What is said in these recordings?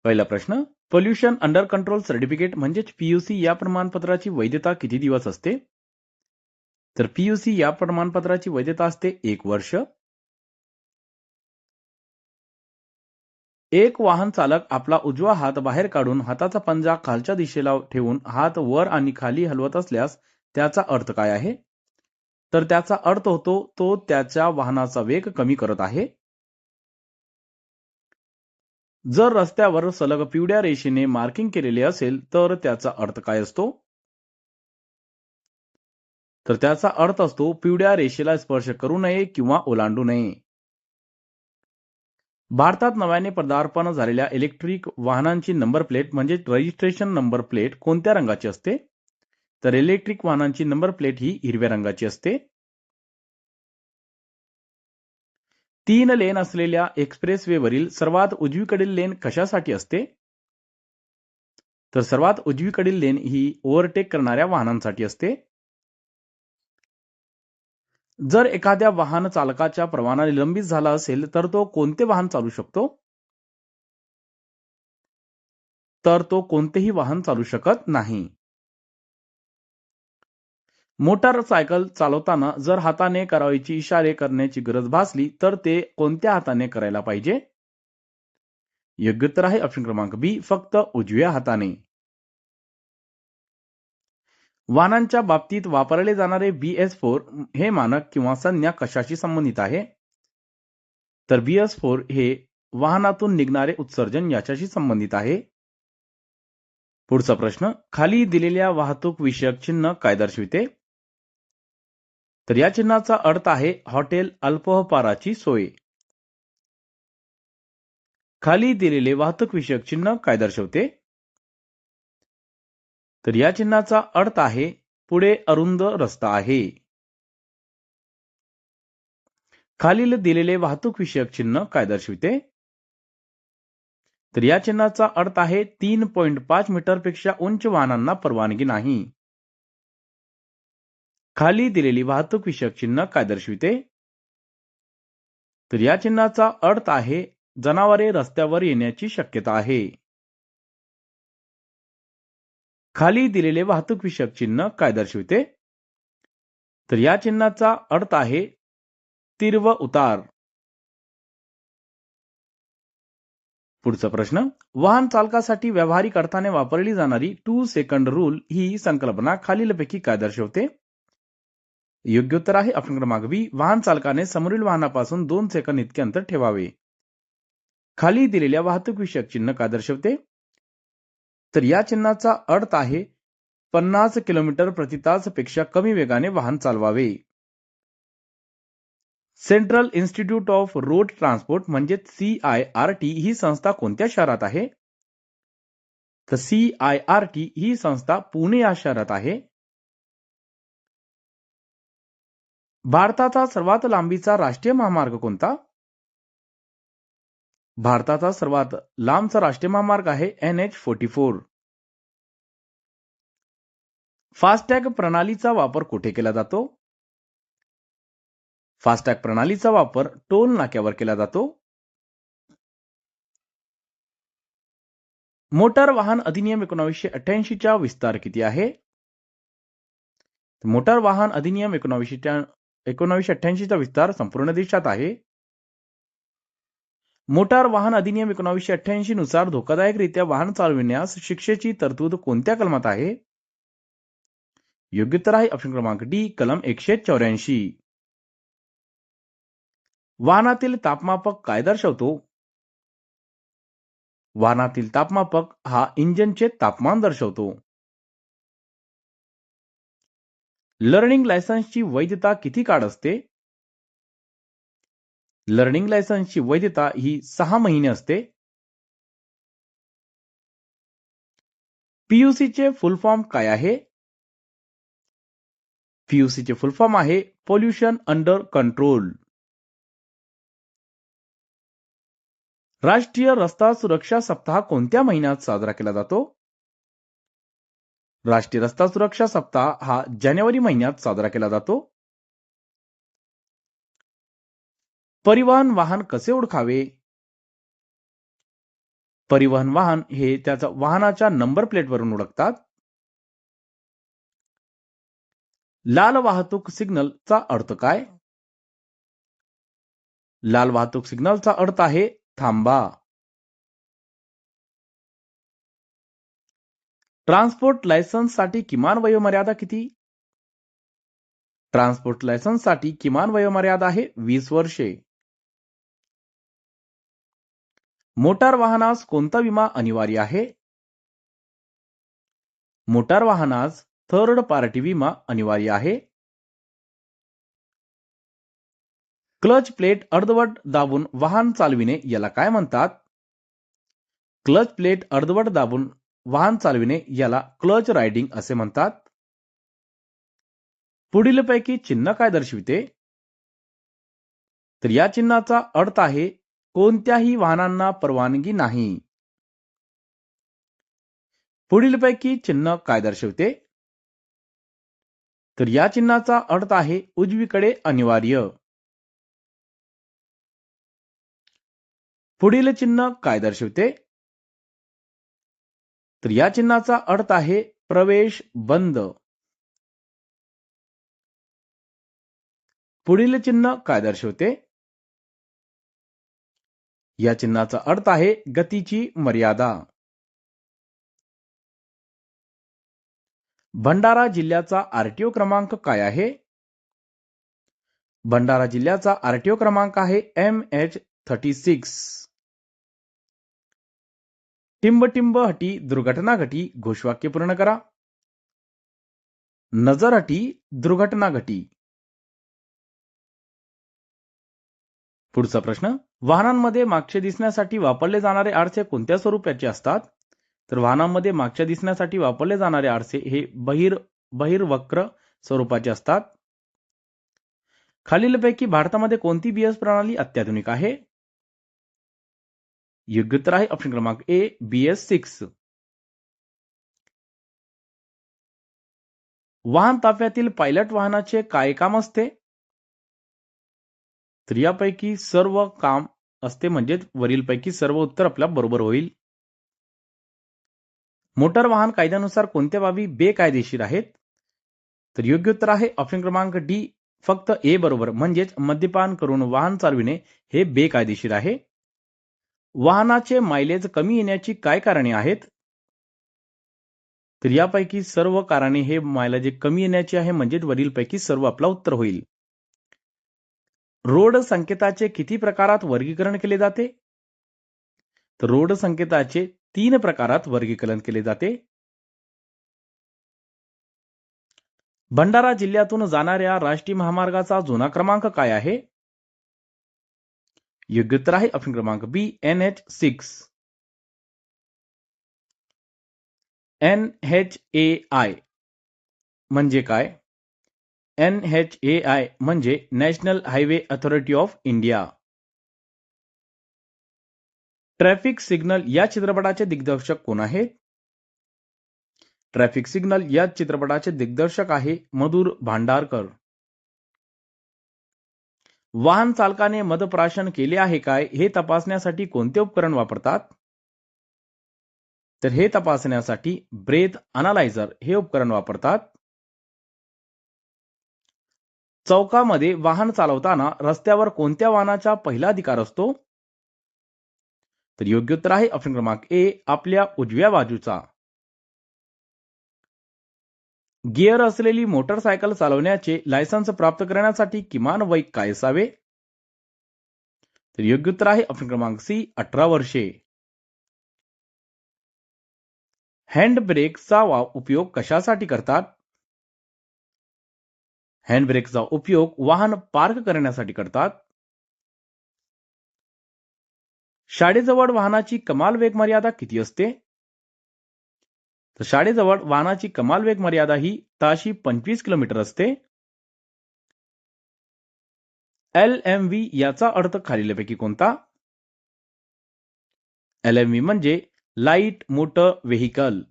पहिला प्रश्न, pollution under control certificate म्हणजेच पीयूसी या प्रमाणपत्राची वैधता किती दिवस असते? तर पीयूसी या प्रमाणपत्राची वैधता असते 1 वर्ष. एक वाहन चालक आपला उजवा हात बाहेर काढून हाताचा पंजा खालच्या दिशेला ठेवून हात वर आणि खाली हलवत असल्यास त्याचा अर्थ काय आहे? तर त्याचा अर्थ होतो तो त्याच्या वाहनाचा वेग कमी करत आहे. जर रस्त्यावर सलग पिवळ्या रेषेने मार्किंग केलेले असेल तर त्याचा अर्थ काय असतो? तर त्याचा अर्थ असतो पिवळ्या रेषेला स्पर्श करू नये किंवा ओलांडू नये. भारतात नव्याने पदार्पण झालेल्या इलेक्ट्रिक वाहनांची नंबर प्लेट म्हणजे रजिस्ट्रेशन नंबर प्लेट कोणत्या रंगाची असते? तर इलेक्ट्रिक वाहनांची नंबर प्लेट ही हिरव्या रंगाची असते. 3 लेन असलेल्या एक्सप्रेसवेवरील सर्वात उजवीकडील लेन कशासाठी असते? तर सर्वात उजवीकडील लेन ही ओव्हरटेक करणाऱ्या वाहनांसाठी असते. जर एखाद्या वाहन चालकाच्या परवाना निलंबित झाला असेल तर तो कोणते वाहन चालू शकतो? तर तो कोणतेही वाहन चालू शकत नाही. मोटारसायकल चालवताना जर हाताने करावयाची इशारे करण्याची गरज भासली तर ते कोणत्या हाताने करायला पाहिजे? योग्य उत्तर आहे ऑप्शन क्रमांक बी, फक्त उजव्या हाताने. वाहनांच्या बाबतीत वापरले जाणारे BS4 हे मानक किंवा संज्ञा कशाशी संबंधित आहे? तर BS4 हे वाहनातून निघणारे उत्सर्जन याच्याशी संबंधित आहे. पुढचा प्रश्न, खाली दिलेल्या वाहतूक विषयक चिन्ह काय दर्शविते? तर या चिन्हाचा अर्थ आहे हॉटेल अल्पोपहाराची सोय. खाली दिलेले वाहतूक विषयक चिन्ह काय दर्शवते? तर या चिन्हाचा अर्थ आहे पुढे अरुंद रस्ता आहे. खालील दिलेले वाहतूक विषयक चिन्ह काय दर्शविते? तर या चिन्हाचा अर्थ आहे 3.5 मीटरपेक्षा उंच वाहनांना परवानगी नाही. खाली दिलेली वाहतूक विषयक चिन्ह काय दर्शविते? तर या चिन्हाचा अर्थ आहे जनावरे रस्त्यावर येण्याची शक्यता आहे. खाली दिलेले वाहतूक विषयक चिन्ह काय दर्शविते? तर या चिन्हाचा अर्थ आहे तीव्र उतार. पुढचा प्रश्न, वाहन चालकासाठी व्यावहारिक अर्थाने वापरली जाणारी 2 सेकंड रूल ही संकल्पना खालीलपैकी काय दर्शवते? योग्य उत्तर आहे ऑप्शन क्रमांक बी, वाहन चालकाने समोरील वाहनापासून 2 सेकंद इतके अंतर ठेवावे. खाली दिलेल्या वाहतूक विषयक चिन्ह काय दर्शवते? तर या चिन्हाचा अर्थ आहे 50 किलोमीटर प्रति तास पेक्षा कमी वेगाने वाहन चालवावे. Central institute of road transport म्हणजे CIRT ही संस्था कोणत्या शहरात आहे? तर CIRT ही संस्था पुणे या शहरात आहे. भारताचा सर्वात लांबीचा राष्ट्रीय महामार्ग कोणता? भारताचा सर्वात लांबचा राष्ट्रीय महामार्ग आहे NH44. फास्टॅग प्रणालीचा वापर कुठे केला जातो? फास्टॅग प्रणालीचा वापर टोल नाक्यावर केला जातो. मोटार वाहन अधिनियम 1988 चा विस्तार किती आहे? मोटार वाहन अधिनियम 1988 चा विस्तार संपूर्ण देशात आहे. मोटार वाहन अधिनियम 1988 नुसार धोकादायकरित्या वाहन चालविण्यास शिक्षेची तरतूद कोणत्या कलमात आहे? योग्य उत्तर आहे ऑप्शन क्रमांक डी, कलम 184. वाहनातील तापमापक काय दर्शवतो? वाहनातील तापमापक हा इंजिनचे तापमान दर्शवतो. लर्निंग लायसन्सची वैधता किती काळ असते? लर्निंग लायसन्सची वैधता ही 6 महिने असते. पीयूसीचे फुल फॉर्म काय आहे? पीयूसीचे फुल फॉर्म आहे पोल्युशन अंडर कंट्रोल. राष्ट्रीय रस्ता सुरक्षा सप्ताह कोणत्या महिन्यात साजरा केला जातो? राष्ट्रीय रस्ता सुरक्षा सप्ताह हा जानेवारी महिन्यात साजरा केला जातो. परिवहन वाहन कसे ओळखावे? परिवहन वाहन हे त्याच्या वाहनाच्या नंबर प्लेटवरून ओळखतात. लाल वाहतूक सिग्नलचा अर्थ काय? लाल वाहतूक सिग्नलचा अर्थ आहे थांबा. ट्रान्सपोर्ट लायसन्ससाठी किमान वयोमर्यादा किती? ट्रान्सपोर्ट लायसन्ससाठी किमान वयोमर्यादा आहे 20 वर्षे. मोटार वाहनास कोणता विमा अनिवार्य आहे? मोटार वाहनास थर्ड पार्टी विमा अनिवार्य आहे. क्लच प्लेट अर्धवट दाबून वाहन चालविणे याला काय म्हणतात? क्लच प्लेट अर्धवट दाबून वाहन चालविणे याला क्लच रायडिंग असे म्हणतात. पुढीलपैकी चिन्ह काय दर्शविते? तर या चिन्हाचा अर्थ आहे कोणत्याही वाहनांना परवानगी नाही. पुढीलपैकी चिन्ह काय दर्शवते? तर या चिन्हाचा अर्थ आहे उजवीकडे अनिवार्य. पुढील चिन्ह काय दर्शवते? तर या चिन्हाचा अर्थ आहे प्रवेश बंद. पुढील चिन्ह काय दर्शवते? या चिन्हाचा अर्थ आहे गतीची मर्यादा. भंडारा जिल्ह्याचा आरटीओ क्रमांक काय आहे? भंडारा जिल्ह्याचा आरटीओ क्रमांक आहे MH36. टिंब हटी दुर्घटना घटी घोषवाक्य पूर्ण करा. नजर हटी दुर्घटना घटी. पुढचा प्रश्न, वाहनांमध्ये मागचे दिसण्यासाठी वापरले जाणारे आरसे कोणत्या स्वरूपाचे असतात? तर वाहनांमध्ये मागच्या दिसण्यासाठी वापरले जाणारे आरसे हे बहिर्वक्र स्वरूपाचे असतात. खालीलपैकी भारतामध्ये कोणती बीएस प्रणाली अत्याधुनिक आहे? योग्य उत्तर आहे ऑप्शन क्रमांक ए BS6. वाहन ताफ्यातील पायलट वाहनाचे काय काम असते? तर यापैकी सर्व काम असते, म्हणजेच वरीलपैकी सर्व उत्तर आपल्या बरोबर होईल. मोटार वाहन कायद्यानुसार कोणत्या बाबी बेकायदेशीर आहेत? तर योग्य उत्तर आहे ऑप्शन क्रमांक डी फक्त ए बरोबर, म्हणजेच मद्यपान करून वाहन चालविणे हे बेकायदेशीर आहे. वाहनाचे मायलेज कमी येण्याची काय कारणे आहेत? तर यापैकी सर्व कारणे हे मायलेज कमी येण्याची आहे, म्हणजेच वरीलपैकी सर्व आपला उत्तर होईल. रोड संकेताचे किती प्रकारात वर्गीकरण केले जाते? तर रोड संकेताचे 3 प्रकारात वर्गीकरण केले जाते. भंडारा जिल्ह्यातून जाणाऱ्या राष्ट्रीय महामार्गाचा जुना क्रमांक काय आहे? योग्य उत्तर आहे ऑप्शन क्रमांक बी NH6. NHAI म्हणजे काय? NHAI म्हणजे national highway authority of India. Traffic signal या चित्रपटाचे दिग्दर्शक कोण आहेत? ट्रॅफिक सिग्नल या चित्रपटाचे दिग्दर्शक आहे मधुर भांडारकर. वाहन चालकाने मद्यप्राशन केले आहे काय हे तपासण्यासाठी कोणते उपकरण वापरतात? तर हे तपासण्यासाठी ब्रेथ अनालायझर हे उपकरण वापरतात. चौकामध्ये वाहन चालवताना रस्त्यावर कोणत्या वाहनाचा पहिला अधिकार असतो? तर योग्य उत्तर आहे ऑप्शन क्रमांक ए आपल्या उजव्या बाजूचा. गिअर असलेली मोटरसायकल चालवण्याचे लायसन्स प्राप्त करण्यासाठी किमान वय काय असावे? तर योग्य उत्तर आहे ऑप्शन क्रमांक सी 18 वर्षे. हँड ब्रेकचा उपयोग कशासाठी करतात? हँड ब्रेकचा उपयोग वाहन पार्क करण्यासाठी करतात. शाळेजवळ वाहनाची कमाल वेग मर्यादा किती असते? तर शाळेजवळ वाहनाची कमाल वेग मर्यादा ही ताशी 25 किलोमीटर असते. LMV याचा अर्थ खालीलपैकी कोणता? LMV म्हणजे लाईट मोटर व्हेकल.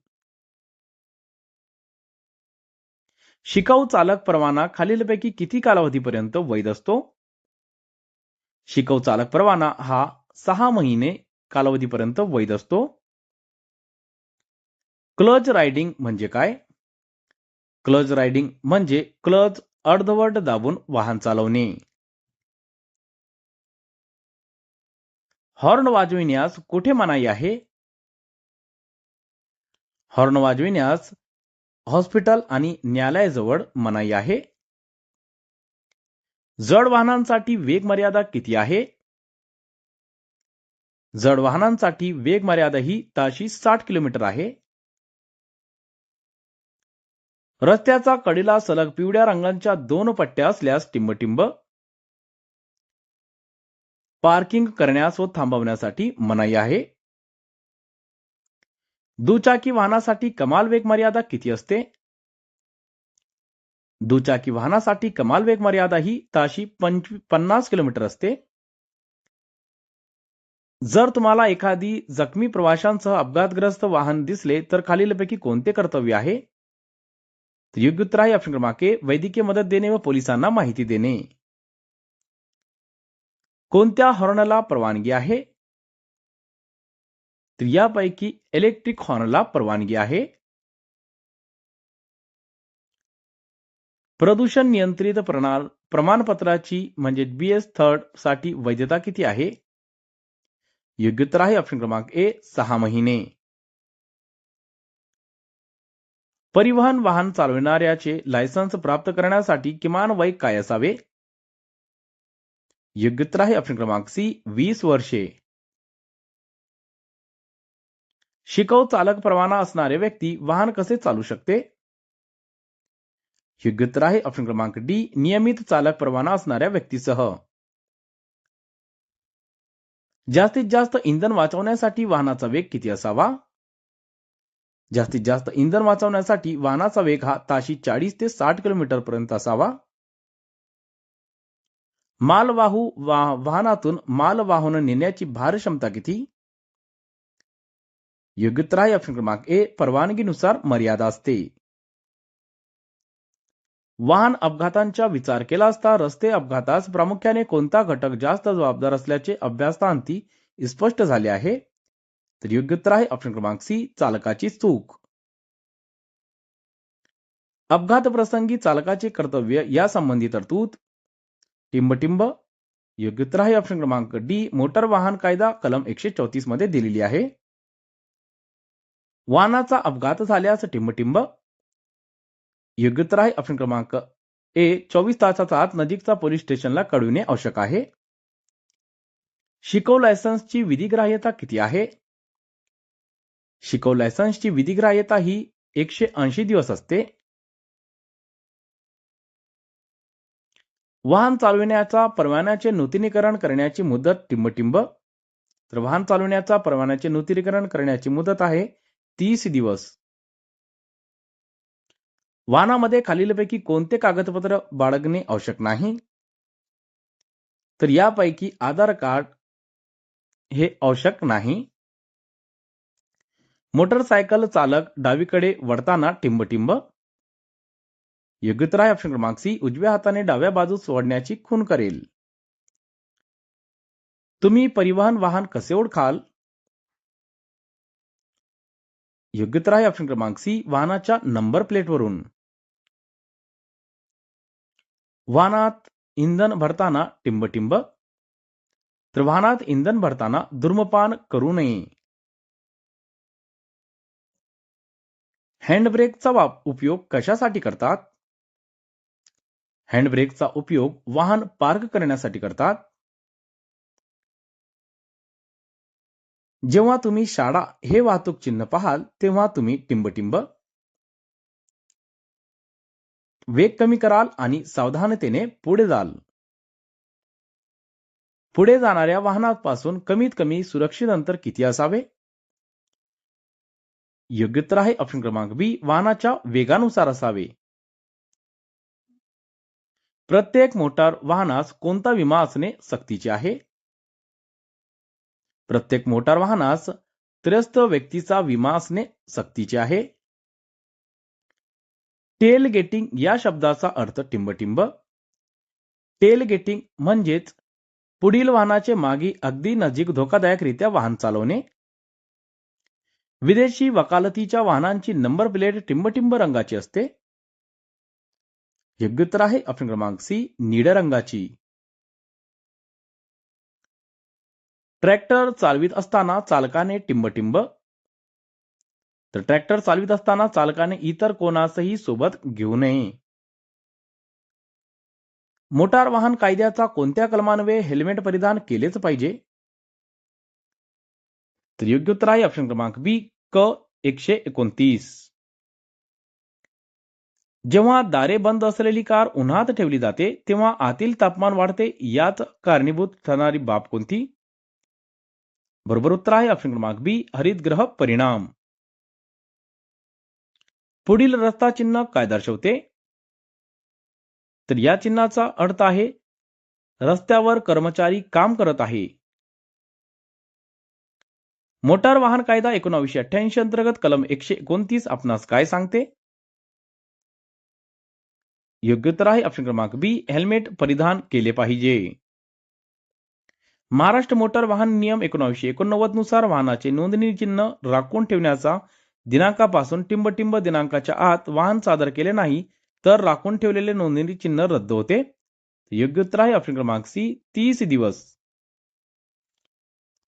शिकाऊ चालक परवाना खालीलपैकी किती कालावधीपर्यंत वैध असतो? शिकाऊ चालक परवाना हा 6 महिने कालावधीपर्यंत वैध असतो. क्लच रायडिंग म्हणजे काय? क्लच रायडिंग म्हणजे क्लच अर्धवट दाबून वाहन चालवणे. हॉर्न वाजविण्यास कुठे मनाई आहे? हॉर्न वाजविण्यास हॉस्पिटल आणि न्यायालयाजवळ मनाई आहे. जड वाहनांसाठी वेग मर्यादा किती आहे? जड वाहनांसाठी वेग मर्यादा ही ताशी 60 किलोमीटर आहे. रस्त्याचा कडेला सलग पिवळ्या रंगाच्या 2 पट्ट्या असल्यास टिंबटिंब. पार्किंग करण्यास व थांबवण्यासाठी मनाई आहे. दुचाकी वाहनासाठी कमाल वेग मर्यादा किती असते? दुचाकी वाहनासाठी कमाल वेग मर्यादा ही ताशी 50 किलोमीटर असते. जर तुम्हाला एखादी जखमी प्रवाशांसह अपघातग्रस्त वाहन दिसले तर खालीलपैकी कोणते कर्तव्य आहे? तर योग्य उत्तर आहे ऑप्शन क्रमांक ए, वैद्यकीय मदत देणे व पोलिसांना माहिती देणे. कोणत्या हॉर्नला परवानगी आहे? तर यापैकी इलेक्ट्रिक हॉर्नला परवानगी आहे. प्रदूषण नियंत्रित प्रमाणपत्राची म्हणजे BS थर्ड साठी वैधता किती आहे? योग्य उत्तर आहे ऑप्शन क्रमांक ए, 6 महिने. परिवहन वाहन चालविणाऱ्याचे लायसन्स प्राप्त करण्यासाठी किमान वय काय असावे? योग्य उत्तर आहे ऑप्शन क्रमांक सी, 20 वर्षे. शिकव चालक परवाना असणारे व्यक्ती वाहन कसे चालू शकते? योग्य उत्तर आहे ऑप्शन क्रमांक डी, नियमित चालक परवाना असणाऱ्या व्यक्तीसह. जास्तीत जास्त इंधन वाचवण्यासाठी वाहनाचा वेग किती असावा? जास्तीत जास्त इंधन वाचवण्यासाठी वाहनाचा वेग हा ताशी 40 ते 60 किलोमीटर पर्यंत असावा. मालवाहू वाहनातून माल वाहून नेण्याची भार क्षमता किती? योग्य उत्तर आहे ऑप्शन क्रमांक ए, परवानगीनुसार मर्यादा असते. वाहन अपघातांचा विचार केला असता रस्ते अपघातास प्रामुख्याने कोणता घटक जास्त जबाबदार असल्याचे अभ्यासांती स्पष्ट झाले आहे? तर योग्य उत्तर आहे ऑप्शन क्रमांक सी, चालकाची चूक. अपघात प्रसंगी चालकाचे कर्तव्य यासंबंधी तरतूद. टिंबटिंब. योग्य उत्तर आहे ऑप्शन क्रमांक डी, मोटर वाहन कायदा कलम 134 मध्ये दिलेली आहे. वाहनाचा अपघात झाल्यास टिंबटिंब. योग्य उत्तर आहे ऑप्शन क्रमांक ए, 24 तासाचा आत नजीकचा पोलीस स्टेशनला कळविणे आवश्यक आहे. शिकव लायसन्सची विधिग्राह्यता किती आहे? शिकव लायसन्सची विधिग्राह्यता ही 180 दिवस असते. वाहन चालविण्याचा परवान्याचे नूतनीकरण करण्याची मुदत टिंबटिंब. तर वाहन चालविण्याचा परवान्याचे नूतनीकरण करण्याची मुदत आहे 30 दिवस. वाहनामध्ये खालीलपैकी कोणते कागदपत्र बाळगणे आवश्यक नाही? तर यापैकी आधार कार्ड हे आवश्यक नाही. मोटरसायकल चालक डावीकडे वळताना टिंबटिंब. योग्य उत्तर आहे ऑप्शन क्रमांक सी, उजव्या हाताने डाव्या बाजूस ओढण्याची खून करेल. तुम्ही परिवहन वाहन कसे ओळखाल? योग्य उत्तर आहे ऑप्शन क्रमांक सी, वाहनाच्या नंबर प्लेटवरून. वाहनात इंधन भरताना टिंबटिंब. तर वाहनात इंधन भरताना धूम्रपान करू नये. हँडब्रेकचा उपयोग कशासाठी करतात? हँडब्रेकचा उपयोग वाहन पार्क करण्यासाठी करतात. जेव्हा तुम्ही शाळा हे वाहतूक चिन्ह पाहाल तेव्हा तुम्ही टिंबटिंब. वेग कमी कराल आणि सावधानतेने पुढे जाल. पुढे जाणाऱ्या वाहनापासून कमीत कमी सुरक्षित अंतर किती असावे? योग्य उत्तर आहे ऑप्शन क्रमांक बी, वाहनाच्या वेगानुसार असावे. प्रत्येक मोटार वाहनास कोणता विमा असणे सक्तीचे आहे? प्रत्येक मोटार वाहनास त्रयस्थ व्यक्तीचा विमा असणे सक्तीचे आहे. टेल गेटिंग या शब्दाचा अर्थ टिंबटिंब. टेल गेटिंग म्हणजेच पुढील वाहनाचे मागे अगदी नजीक धोकादायकरित्या वाहन चालवणे. विदेशी वकालतीच्या वाहनांची नंबर प्लेट टिंबटिंब रंगाची असते. योग्य उत्तर आहे ऑप्शन क्रमांक सी, निळ्या रंगाची. ट्रॅक्टर चालवित असताना चालकाने टिंबटिंब. तर ट्रॅक्टर चालवित असताना चालकाने इतर कोणासही सोबत घेऊ नये. मोटार वाहन कायद्याचा कोणत्या कलमान्वये हेल्मेट परिधान केलेच पाहिजे. तर योग्य उत्तर आहे ऑप्शन क्रमांक बी, क 129. जेव्हा दारे बंद असलेली कार उन्हात ठेवली जाते तेव्हा आतील तापमान वाढते, यात कारणीभूत ठरणारी बाब कोणती. बरोबर उत्तर आहे ऑप्शन क्रमांक बी, हरितगृह परिणाम. पुढील रस्ता चिन्ह काय दर्शवते. तर या चिन्हाचा अर्थ आहे रस्त्यावर कर्मचारी काम करत आहे. मोटार वाहन कायदा 1988 अंतर्गत कलम 129 आपणास काय सांगते. योग्य उत्तर आहे ऑप्शन क्रमांक बी, हेल्मेट परिधान केले पाहिजे. महाराष्ट्र मोटार वाहन नियम 1989 नुसार वाहनाचे नोंदणी चिन्ह राखून ठेवण्याचा दिनांकापासून टिंबटिंब दिनांकाच्या आत वाहन सादर केले नाही तर राखून ठेवलेले नोंदणी चिन्ह रद्द होते. योग्य उत्तर आहे ऑप्शन क्रमांक सी, 30 दिवस.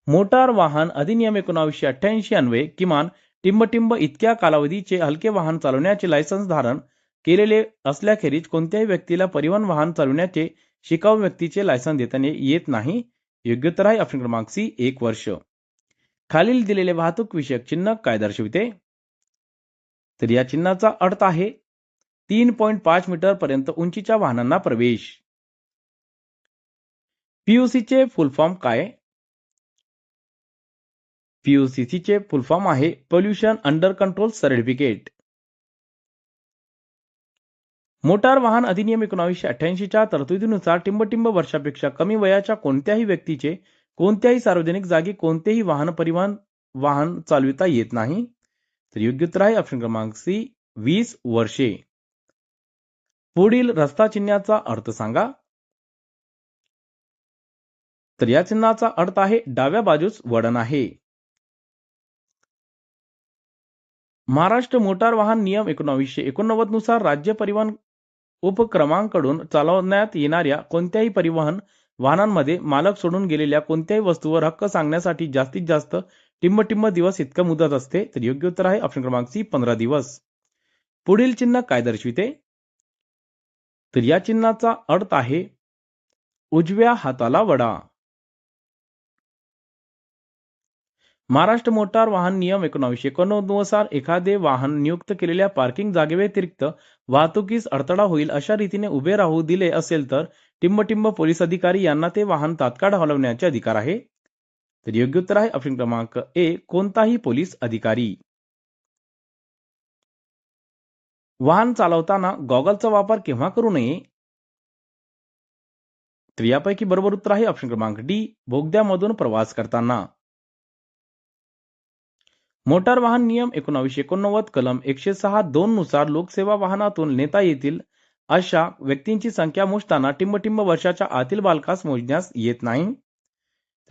मोटार वाहन अधिनियम 1988 अन्वये किमान टिंबटिंब इतक्या कालावधीचे हलके वाहन चालवण्याचे लायसन्स धारण केलेले असल्याखेरीज कोणत्याही व्यक्तीला परिवहन वाहन चालवण्याचे शिकाऊ व्यक्तीचे लायसन्स देता येत नाही. योग्य उत्तर आहे ऑप्शन क्रमांक सी, 1 वर्ष. खालील दिलेले वाहतूक विषयक चिन्ह काय दर्शविते. तर या चिन्हाचा अर्थ आहे 3.5 मीटर पर्यंत उंचीच्या वाहनांना प्रवेश. पीयूसीचे फुल फॉर्म काय. पीयूसीचे फुल फॉर्म आहे pollution under control certificate. Motor वाहन अधिनियम 1988 च्या तरतुदीनुसार टिंबटिंब वर्षापेक्षा कमी वयाच्या कोणत्याही व्यक्तीचे कोणत्याही सार्वजनिक जागी कोणतेही परिवहन वाहन चालविता येत नाही. तर योग्य उत्तर आहे ऑप्शन क्रमांक सी, 20 वर्षे. पुढील रस्ता चिन्हाचा अर्थ सांगा. तर या चिन्हाचा अर्थ आहे डाव्या बाजूस वळण आहे. महाराष्ट्र मोटार वाहन नियम 1989 नुसार राज्य परिवहन उपक्रमांकडून चालवण्यात येणाऱ्या कोणत्याही परिवहन वाहनांमध्ये मालक सोडून गेलेल्या कोणत्याही वस्तूवर हक्क सांगण्यासाठी जास्तीत जास्त टिंबटिंब दिवस इतका मुदत असते. तर योग्य उत्तर आहे ऑप्शन क्रमांक सी, 15 दिवस. पुढील चिन्ह काय दर्शविते. तर या चिन्हाचा अर्थ आहे उजव्या हाताला वडा. महाराष्ट्र मोटार वाहन नियम 1989 नुसार एखादे वाहन नियुक्त केलेल्या पार्किंग जागेव्यतिरिक्त वाहतुकीस अडथळा होईल अशा रीतीने उभे राहू दिले असेल तर टिंबटिंब पोलीस अधिकारी यांना ते वाहन तात्काळ हलवण्याचे अधिकार आहे. तर योग्य उत्तर आहे ऑप्शन क्रमांक ए, कोणताही पोलीस अधिकारी. वाहन चालवताना गॉगलचा वापर केव्हा करू नये. तर यापैकी बरोबर उत्तर आहे ऑप्शन क्रमांक डी, बोगद्यामधून प्रवास करताना. मोटार वाहन नियम 1989 कलम 106(2) नुसार लोकसेवा वाहनातून नेता येतील अशा व्यक्तींची संख्या मोजताना टिंबटिंब वर्षाच्या आतील बालकास मोजण्यास येत नाही.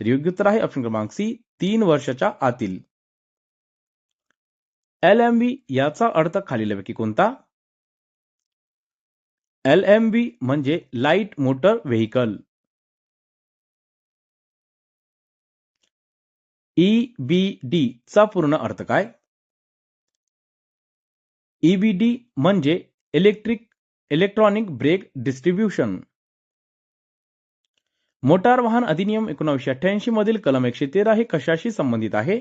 तर योग्य उत्तर आहे ऑप्शन क्रमांक सी, 3 वर्षाच्या आतील. LMV याचा अर्थ खालीलपैकी कोणता. LMV म्हणजे लाईट मोटर व्हेकल. EBD चा पूर्ण अर्थ काय. EBD म्हणजे इलेक्ट्रॉनिक ब्रेक डिस्ट्रीब्युशन. मोटार वाहन अधिनियम 1988 मधील कलम 113 हे कशाशी संबंधित आहे.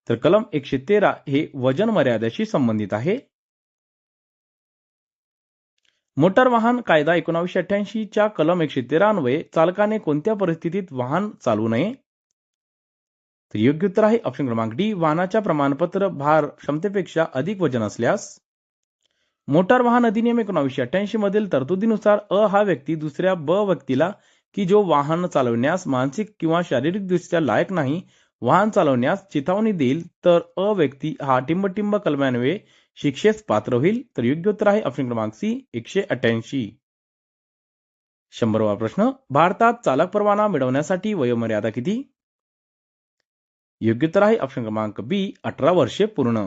तर कलम 113 हे वजन मर्यादेशी संबंधित आहे. मोटार वाहन कायदा 1988 च्या कलम 113 अन्वये चालकाने कोणत्या परिस्थितीत वाहन चालवू नये. तर योग्य उत्तर आहे ऑप्शन क्रमांक डी, वाहनाच्या प्रमाणपत्र भार क्षमतेपेक्षा अधिक वजन असल्यास. मोटार वाहन अधिनियम 1988 मधील तरतुदीनुसार अ हा व्यक्ती दुसऱ्या ब व्यक्तीला की जो वाहन चालवण्यास मानसिक किंवा शारीरिकदृष्ट्या लायक नाही वाहन चालवण्यास चिथावणी देईल तर अ व्यक्ती हा टिंबटिंब कलमान्वये शिक्षेस पात्र होईल. तर योग्य उत्तर आहे ऑप्शन क्रमांक सी, 188. 100वा प्रश्न, भारतात चालक परवाना मिळवण्यासाठी वयोमर्यादा किती? योग्य उत्तर आहे ऑप्शन क्रमांक बी, 18 वर्षे पूर्ण.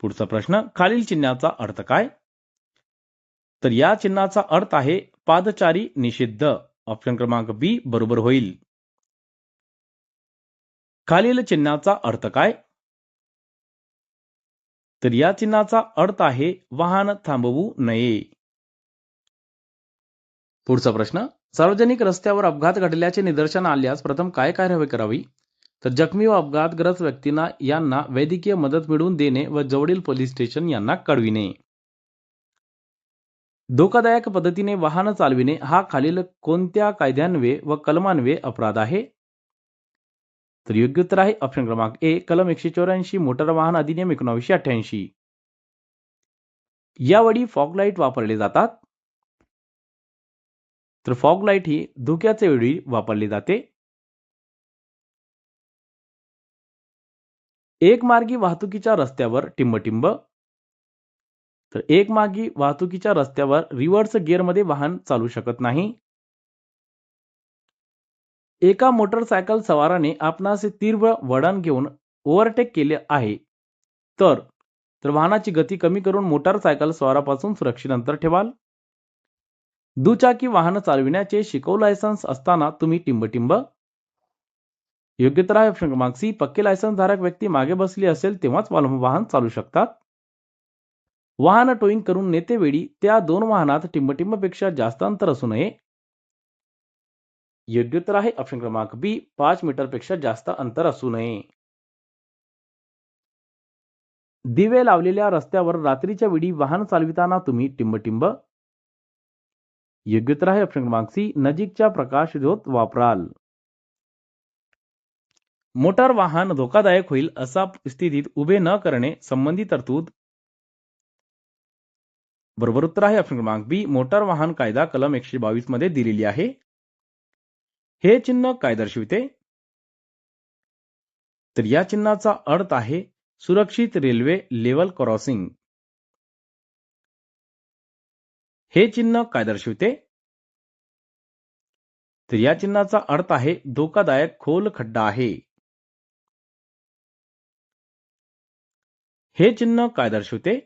पुढचा प्रश्न, खालील चिन्हाचा अर्थ काय? तर या चिन्हाचा अर्थ आहे पादचारी निषिद्ध. ऑप्शन क्रमांक बी बरोबर होईल. खालील चिन्हाचा अर्थ काय? तर या चिन्हाचा अर्थ आहे वाहन थांबवू नये. पुढचा प्रश्न, सार्वजनिक रस्त्यावर अपघात घडल्याचे निदर्शन आल्यास प्रथम काय कार्यवाही करावी? तर जखमी व अपघातग्रस्त व्यक्तींना यांना वैद्यकीय मदत मिळवून देणे व जवळील पोलीस स्टेशन यांना कळविणे. धोकादायक पद्धतीने वाहन चालविणे हा खालील कोणत्या कायद्यान्वये व कलमान्वये अपराध आहे? तर योग्य उत्तर आहे ऑप्शन क्रमांक ए, कलम 184 मोटर वाहन अधिनियम 1988. यावेळी फॉग लाईट वापरले जातात. तर फॉग लाईट ही धुक्याच्या वेळी वापरली जाते. एकमार्गी वाहतुकीच्या रस्त्यावर टिंबटिंब. तर एकमार्गी वाहतुकीच्या रस्त्यावर रिव्हर्स गिअरमध्ये वाहन चालू शकत नाही. एका मोटरसायकल सवाराने आपणास तीव्र वळण घेऊन ओव्हरटेक केले आहे, तर वाहनाची गती कमी करून मोटारसायकल स्वारापासून सुरक्षित अंतर ठेवाल. दुचाकी वाहन चालविण्याचे शिकाऊ लायसन्स असताना तुम्ही टिंबटिंब. योग्य उत्तर आहे ऑप्शन क्रमांक सी, पक्के लायसन्स धारक व्यक्ती मागे बसली असेल तेव्हाच वाहन चालू शकतात. वाहन टोईंग करून नेतेवेळी त्या दोन वाहनात टिंबटिंबपेक्षा जास्त अंतर असू नये. योग्य उत्तर आहे ऑप्शन क्रमांक बी, 5 मीटरपेक्षा जास्त अंतर असू नये. दिवे लावलेल्या रस्त्यावर रात्रीच्या वेळी वाहन चालविताना तुम्ही टिंबटिंब. योग्य उत्तर आहे ऑप्शन क्रमांक सी, नजीकच्या प्रकाश झोत वापराल. मोटार वाहन धोकादायक होईल अशा स्थितीत उभे न करणे संबंधी तरतूद. बरोबर उत्तर आहे ऑप्शन क्रमांक बी, मोटार वाहन कायदा कलम 122 मध्ये दिलेली आहे. हे चिन्ह काय दर्शविते? तर या चिन्हाचा अर्थ आहे सुरक्षित रेल्वे लेवल क्रॉसिंग. हे चिन्ह काय दर्शविते? तर या चिन्हाचा अर्थ आहे धोकादायक खोल खड्डा आहे. हे चिन्ह काय दर्शवते?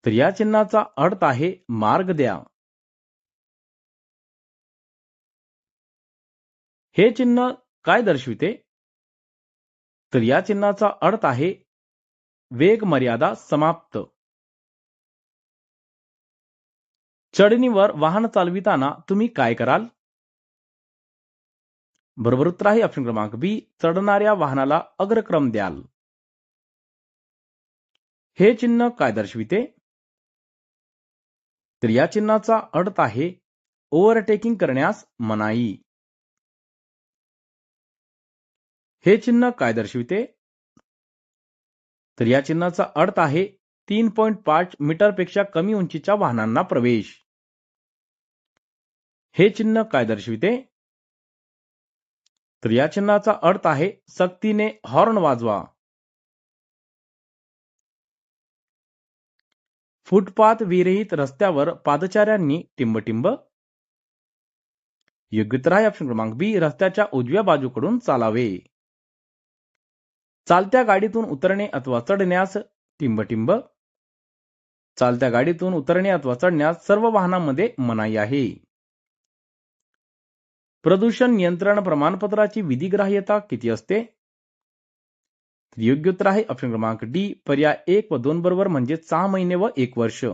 तर या चिन्हाचा अर्थ आहे मार्ग द्या. हे चिन्ह काय दर्शविते? तर या चिन्हाचा अर्थ आहे वेग मर्यादा समाप्त. चढणीवर वाहन चालविताना तुम्ही काय कराल? बरोबर उत्तर आहे ऑप्शन क्रमांक बी, चढणाऱ्या वाहनाला अग्रक्रम द्याल. हे चिन्ह काय दर्शविते? तर या चिन्हाचा अर्थ आहे ओव्हरटेकिंग करण्यास मनाई. हे चिन्ह काय दर्शविते? तर या चिन्हाचा अर्थ आहे 3.5 मीटरपेक्षा कमी उंचीच्या वाहनांना प्रवेश. हे चिन्ह काय दर्शविते? तर या चिन्हाचा अर्थ आहे सक्तीने हॉर्न वाजवा. फुटपाथ विरहित रस्त्यावर पादचाऱ्यांनी टिंबटिंब. योग्य उत्तर आहे ऑप्शन क्रमांक बी, रस्त्याच्या उजव्या बाजूकडून चालावे. चालत्या गाडीतून उतरणे अथवा चढण्यास टिंबटिंब. चालत्या गाडीतून उतरणे अथवा चढण्यास सर्व वाहनांमध्ये मनाई आहे. प्रदूषण नियंत्रण प्रमाणपत्राची विधिग्राह्यता किती असते? योग्य उत्तर आहे ऑप्शन क्रमांक डी, पर्याय 1 व 2 बरोबर म्हणजे 6 महिने व 1 वर्ष.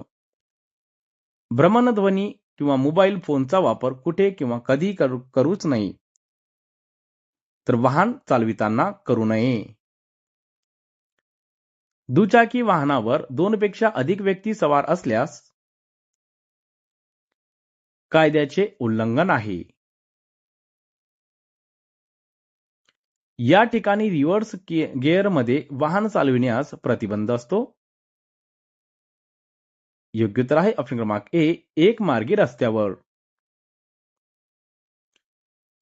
भ्रमणध्वनी किंवा मोबाईल फोनचा वापर कुठे किंवा कधी करूच नाही. तर वाहन चालविताना करू नये. दुचाकी वाहनावर 2 पेक्षा अधिक व्यक्ती सवार असल्यास कायद्याचे उल्लंघन आहे. या ठिकाणी रिव्हर्स गिअरमध्ये वाहन चालविण्यास प्रतिबंध असतो. योग्य उत्तर आहे ऑप्शन क्रमांक ए, एक मार्गी रस्त्यावर.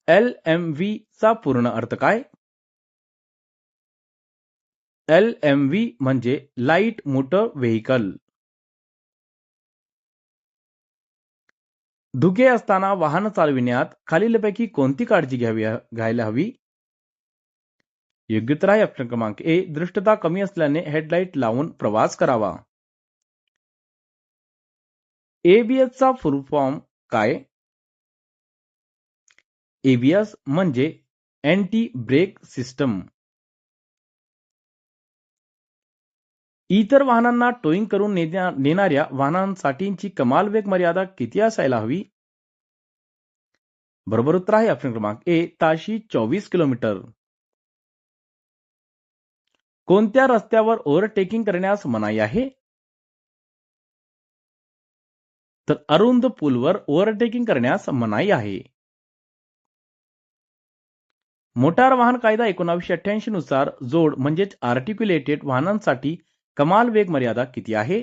LMV चा पूर्ण अर्थ काय? LMV म्हणजे लाईट मोटर व्हेइकल. धुके असताना वाहन चालविण्यात खालीलपैकी कोणती काळजी घ्यायला हवी? योग्य उत्तर आहे ऑप्शन क्रमांक ए, दृष्टता कमी असल्याने हेडलाईट लावून प्रवास करावा. एबीएसचा फुल फॉर्म काय? एबीएस म्हणजे अँटी ब्रेक सिस्टम. इतर वाहनांना टोईंग करून नेणाऱ्या वाहनांसाठीची कमाल वेग मर्यादा किती असायला हवी? बरोबर उत्तर आहे ऑप्शन क्रमांक ए, ताशी 24 किलोमीटर. कोणत्या रस्त्यावर ओव्हरटेकिंग करण्यास मनाई आहे? तर अरुंद पूलवर ओव्हरटेकिंग करण्यास मनाई आहे. मोटार वाहन कायदा 1988 नुसार जोड म्हणजेच आर्टिक्युलेटेड वाहनांसाठी कमाल वेग मर्यादा किती आहे?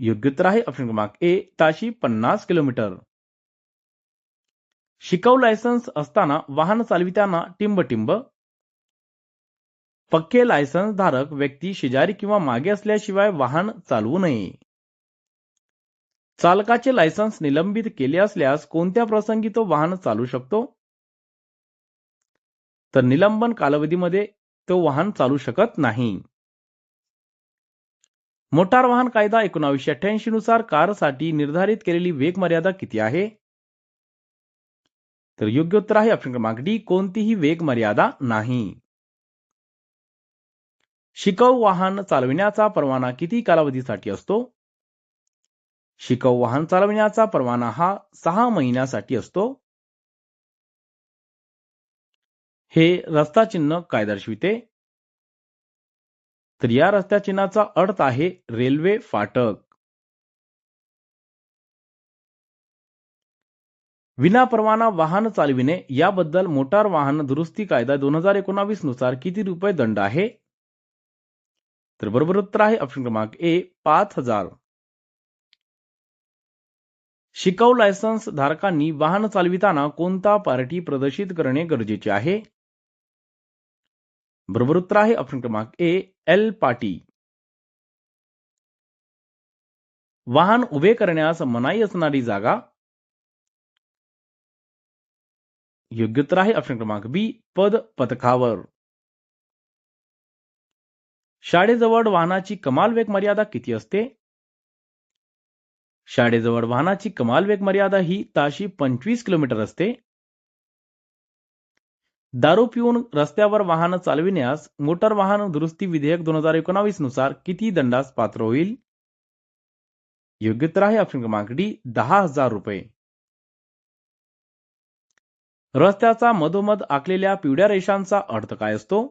योग्य उत्तर आहे ऑप्शन क्रमांक ए, ताशी 50 किलोमीटर. शिकाऊ लायसन्स असताना वाहन चालविताना टिंबटिंब. पक्के लायसन्स धारक व्यक्ती शेजारी किंवा मागे असल्याशिवाय वाहन चालवू नये. चालकाचे लायसन्स निलंबित केले असल्यास कोणत्या प्रसंगी तो वाहन चालवू शकतो? तर निलंबन कालावधीमध्ये तो वाहन चालू शकत नाही. मोटार वाहन कायदा 1988 नुसार कारसाठी निर्धारित केलेली वेग मर्यादा किती आहे? तर योग्य उत्तर आहे ऑप्शन क्रमांक डी, कोणतीही वेग मर्यादा नाही. शिकाऊ वाहन चालविण्याचा परवाना किती कालावधीसाठी असतो? शिकाऊ वाहन चालविण्याचा परवाना हा 6 महिन्यासाठी असतो. हे रस्ता चिन्ह काय दर्शविते? तर या रस्त्या चिन्हाचा अर्थ आहे रेल्वे फाटक. विनापरवाना वाहन चालविणे याबद्दल मोटार वाहन दुरुस्ती कायदा 2019 नुसार किती रुपये दंड आहे? तर बरोबर उत्तर आहे ऑप्शन क्रमांक ए, 5,000. शिकाऊ लायसन्स धारकांनी वाहन चालविताना कोणता पार्टी प्रदर्शित करणे गरजेचे आहे? बरोबर उत्तर आहे ऑप्शन क्रमांक ए, एल पाटी. वाहन उभे करण्यास मनाई असणारी जागा? योग्य उत्तर आहे ऑप्शन क्रमांक बी, पद पथकावर. शाळेजवळ वाहनाची कमाल वेग मर्यादा किती असते? शाळेजवळ वाहनाची कमाल वेग मर्यादा ही ताशी 25 किलोमीटर असते. दारू पिऊन रस्त्यावर वाहन चालविण्यास मोटार वाहन दुरुस्ती विधेयक 2019 नुसार किती दंडास पात्र होईल? योग्य उत्तर आहे ऑप्शन क्रमांक डी, 10,000 रुपये. रस्त्याचा मधोमध आखलेल्या पिवळ्या रेषांचा अर्थ काय असतो?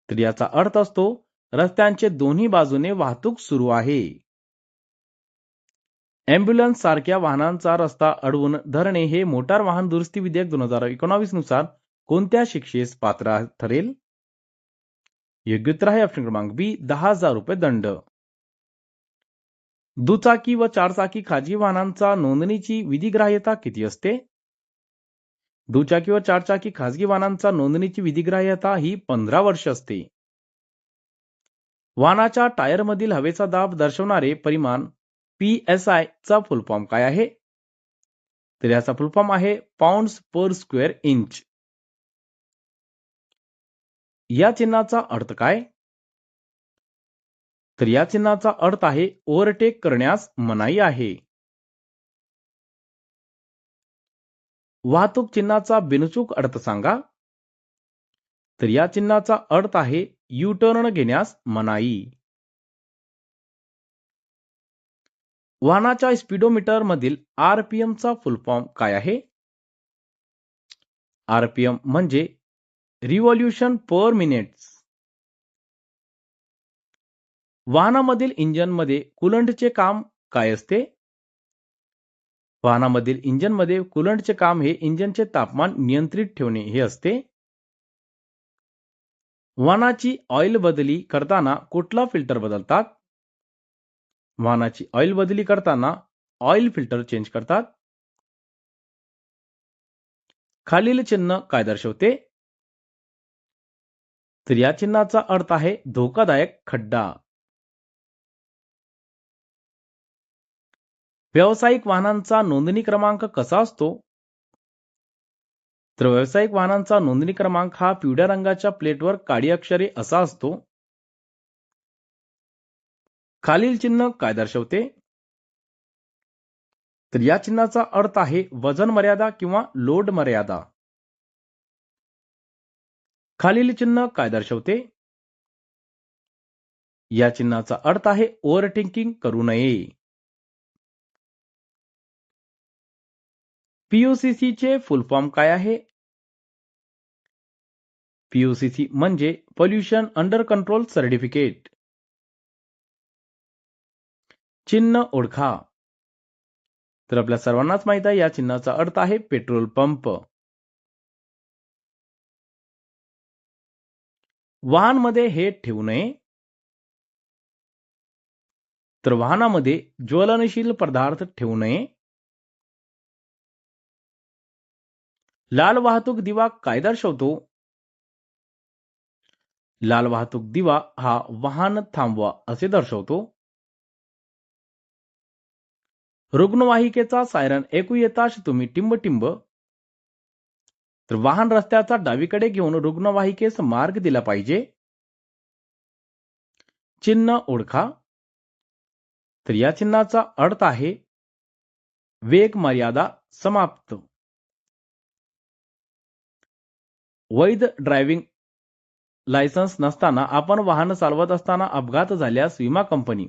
तर याचा अर्थ असतो रस्त्यांचे दोन्ही बाजूने वाहतूक सुरू आहे. अँब्युलन्स सारख्या वाहनांचा रस्ता अडवून धरणे हे मोटार वाहन दुरुस्ती विधेयक 2019 नुसार कोणत्या शिक्षेस पात्र ठरेल? योग्य उत्तर आहे ऑप्शन क्रमांक बी, 10,000 रुपये दंड. दुचाकी व चारचाकी खाजगी वाहनांचा नोंदणीची विधिग्राह्यता किती असते? दुचाकी व चारचाकी खाजगी वाहनांचा नोंदणीची विधिग्राह्यता ही 15 वर्ष असते. वाहनाच्या टायरमधील हवेचा दाब दर्शवणारे परिमाण PSI चा फुल फॉर्म काय आहे? तर याचा फुल फॉर्म आहे पाउंड्स पर स्क्वेअर इंच. या चिन्हाचा अर्थ काय? तर या चिन्हाचा अर्थ आहे ओव्हरटेक करण्यास मनाई आहे. वाहतूक चिन्हाचा बिनचूक अर्थ सांगा. तर या चिन्हाचा अर्थ आहे यू टर्न घेण्यास मनाई. वाहनाच्या स्पीडोमीटर मधील RPM चा फुल फॉर्म काय आहे? RPM म्हणजे रिव्हॉल्यूशन पर मिनिट्स. वाहनामधील इंजिनमध्ये कूलंटचे काम काय असते? वाहनामधील इंजिनमध्ये कूलंटचे काम हे इंजिनचे तापमान नियंत्रित ठेवणे हे असते. वाहनाची ऑइल बदली करताना कुठला फिल्टर बदलतात? वाहनाची ऑइल बदली करताना ऑइल फिल्टर चेंज करतात. खालील चिन्ह काय दर्शवते? तर या चिन्हाचा अर्थ आहे धोकादायक खड्डा. व्यावसायिक वाहनांचा नोंदणी क्रमांक कसा असतो? तर व्यावसायिक वाहनांचा नोंदणी क्रमांक हा पिवळ्या रंगाच्या प्लेटवर काळी अक्षरे असा असतो. खालील चिन्ह काय दर्शवते? तर या चिन्हाचा अर्थ आहे वजन मर्यादा किंवा लोड मर्यादा. खालील चिन्ह काय दर्शवते? या चिन्हाचा अर्थ आहे ओव्हरटेकिंग करू नये. पीयूसीसी चे फुल फॉर्म काय आहे? पीयूसीसी म्हणजे पोल्युशन अंडर कंट्रोल सर्टिफिकेट. चिन्ह ओळखा. तर आपल्या सर्वांनाच माहित आहे या चिन्हाचा अर्थ आहे पेट्रोल पंप. वाहनमध्ये हेट ठेवू नये. तर वाहनामध्ये ज्वलनशील पदार्थ ठेवू नये. लाल वाहतूक दिवा काय दर्शवतो? लाल वाहतूक दिवा हा वाहन थांबवा असे दर्शवतो. रुग्णवाहिकेचा सायरन ऐकू येताच तुम्ही टिंब. तर वाहन रस्त्याचा डावीकडे घेऊन रुग्णवाहिकेस मार्ग दिला पाहिजे. चिन्ह ओळखा. तर या चिन्हाचा अर्थ आहे वेग मर्यादा समाप्त. वैध ड्रायव्हिंग लायसन्स नसताना आपण वाहन चालवत असताना अपघात झाल्यास विमा कंपनी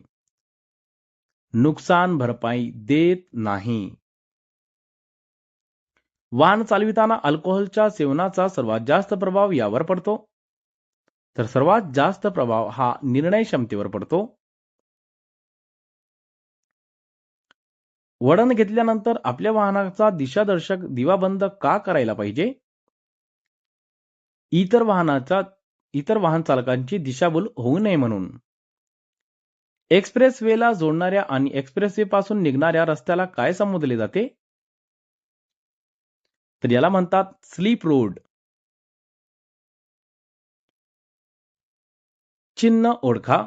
नुकसान भरपाई देत नाही. वाहन चालविताना अल्कोहोलच्या सेवनाचा सर्वात जास्त प्रभाव यावर पडतो. तर सर्वात जास्त प्रभाव हा निर्णय क्षमतेवर पडतो. वळण घेतल्यानंतर आपल्या वाहनाचा दिशादर्शक दिवा बंद का करायला पाहिजे? इतर वाहन चालकांची दिशाभूल होऊ नये म्हणून. एक्सप्रेसवेला जोडणाऱ्या आणि एक्सप्रेसवे पासून निघणाऱ्या रस्त्याला काय संबोधले जाते? तर याला म्हणतात स्लीप रोड. चिन्ह ओळखा.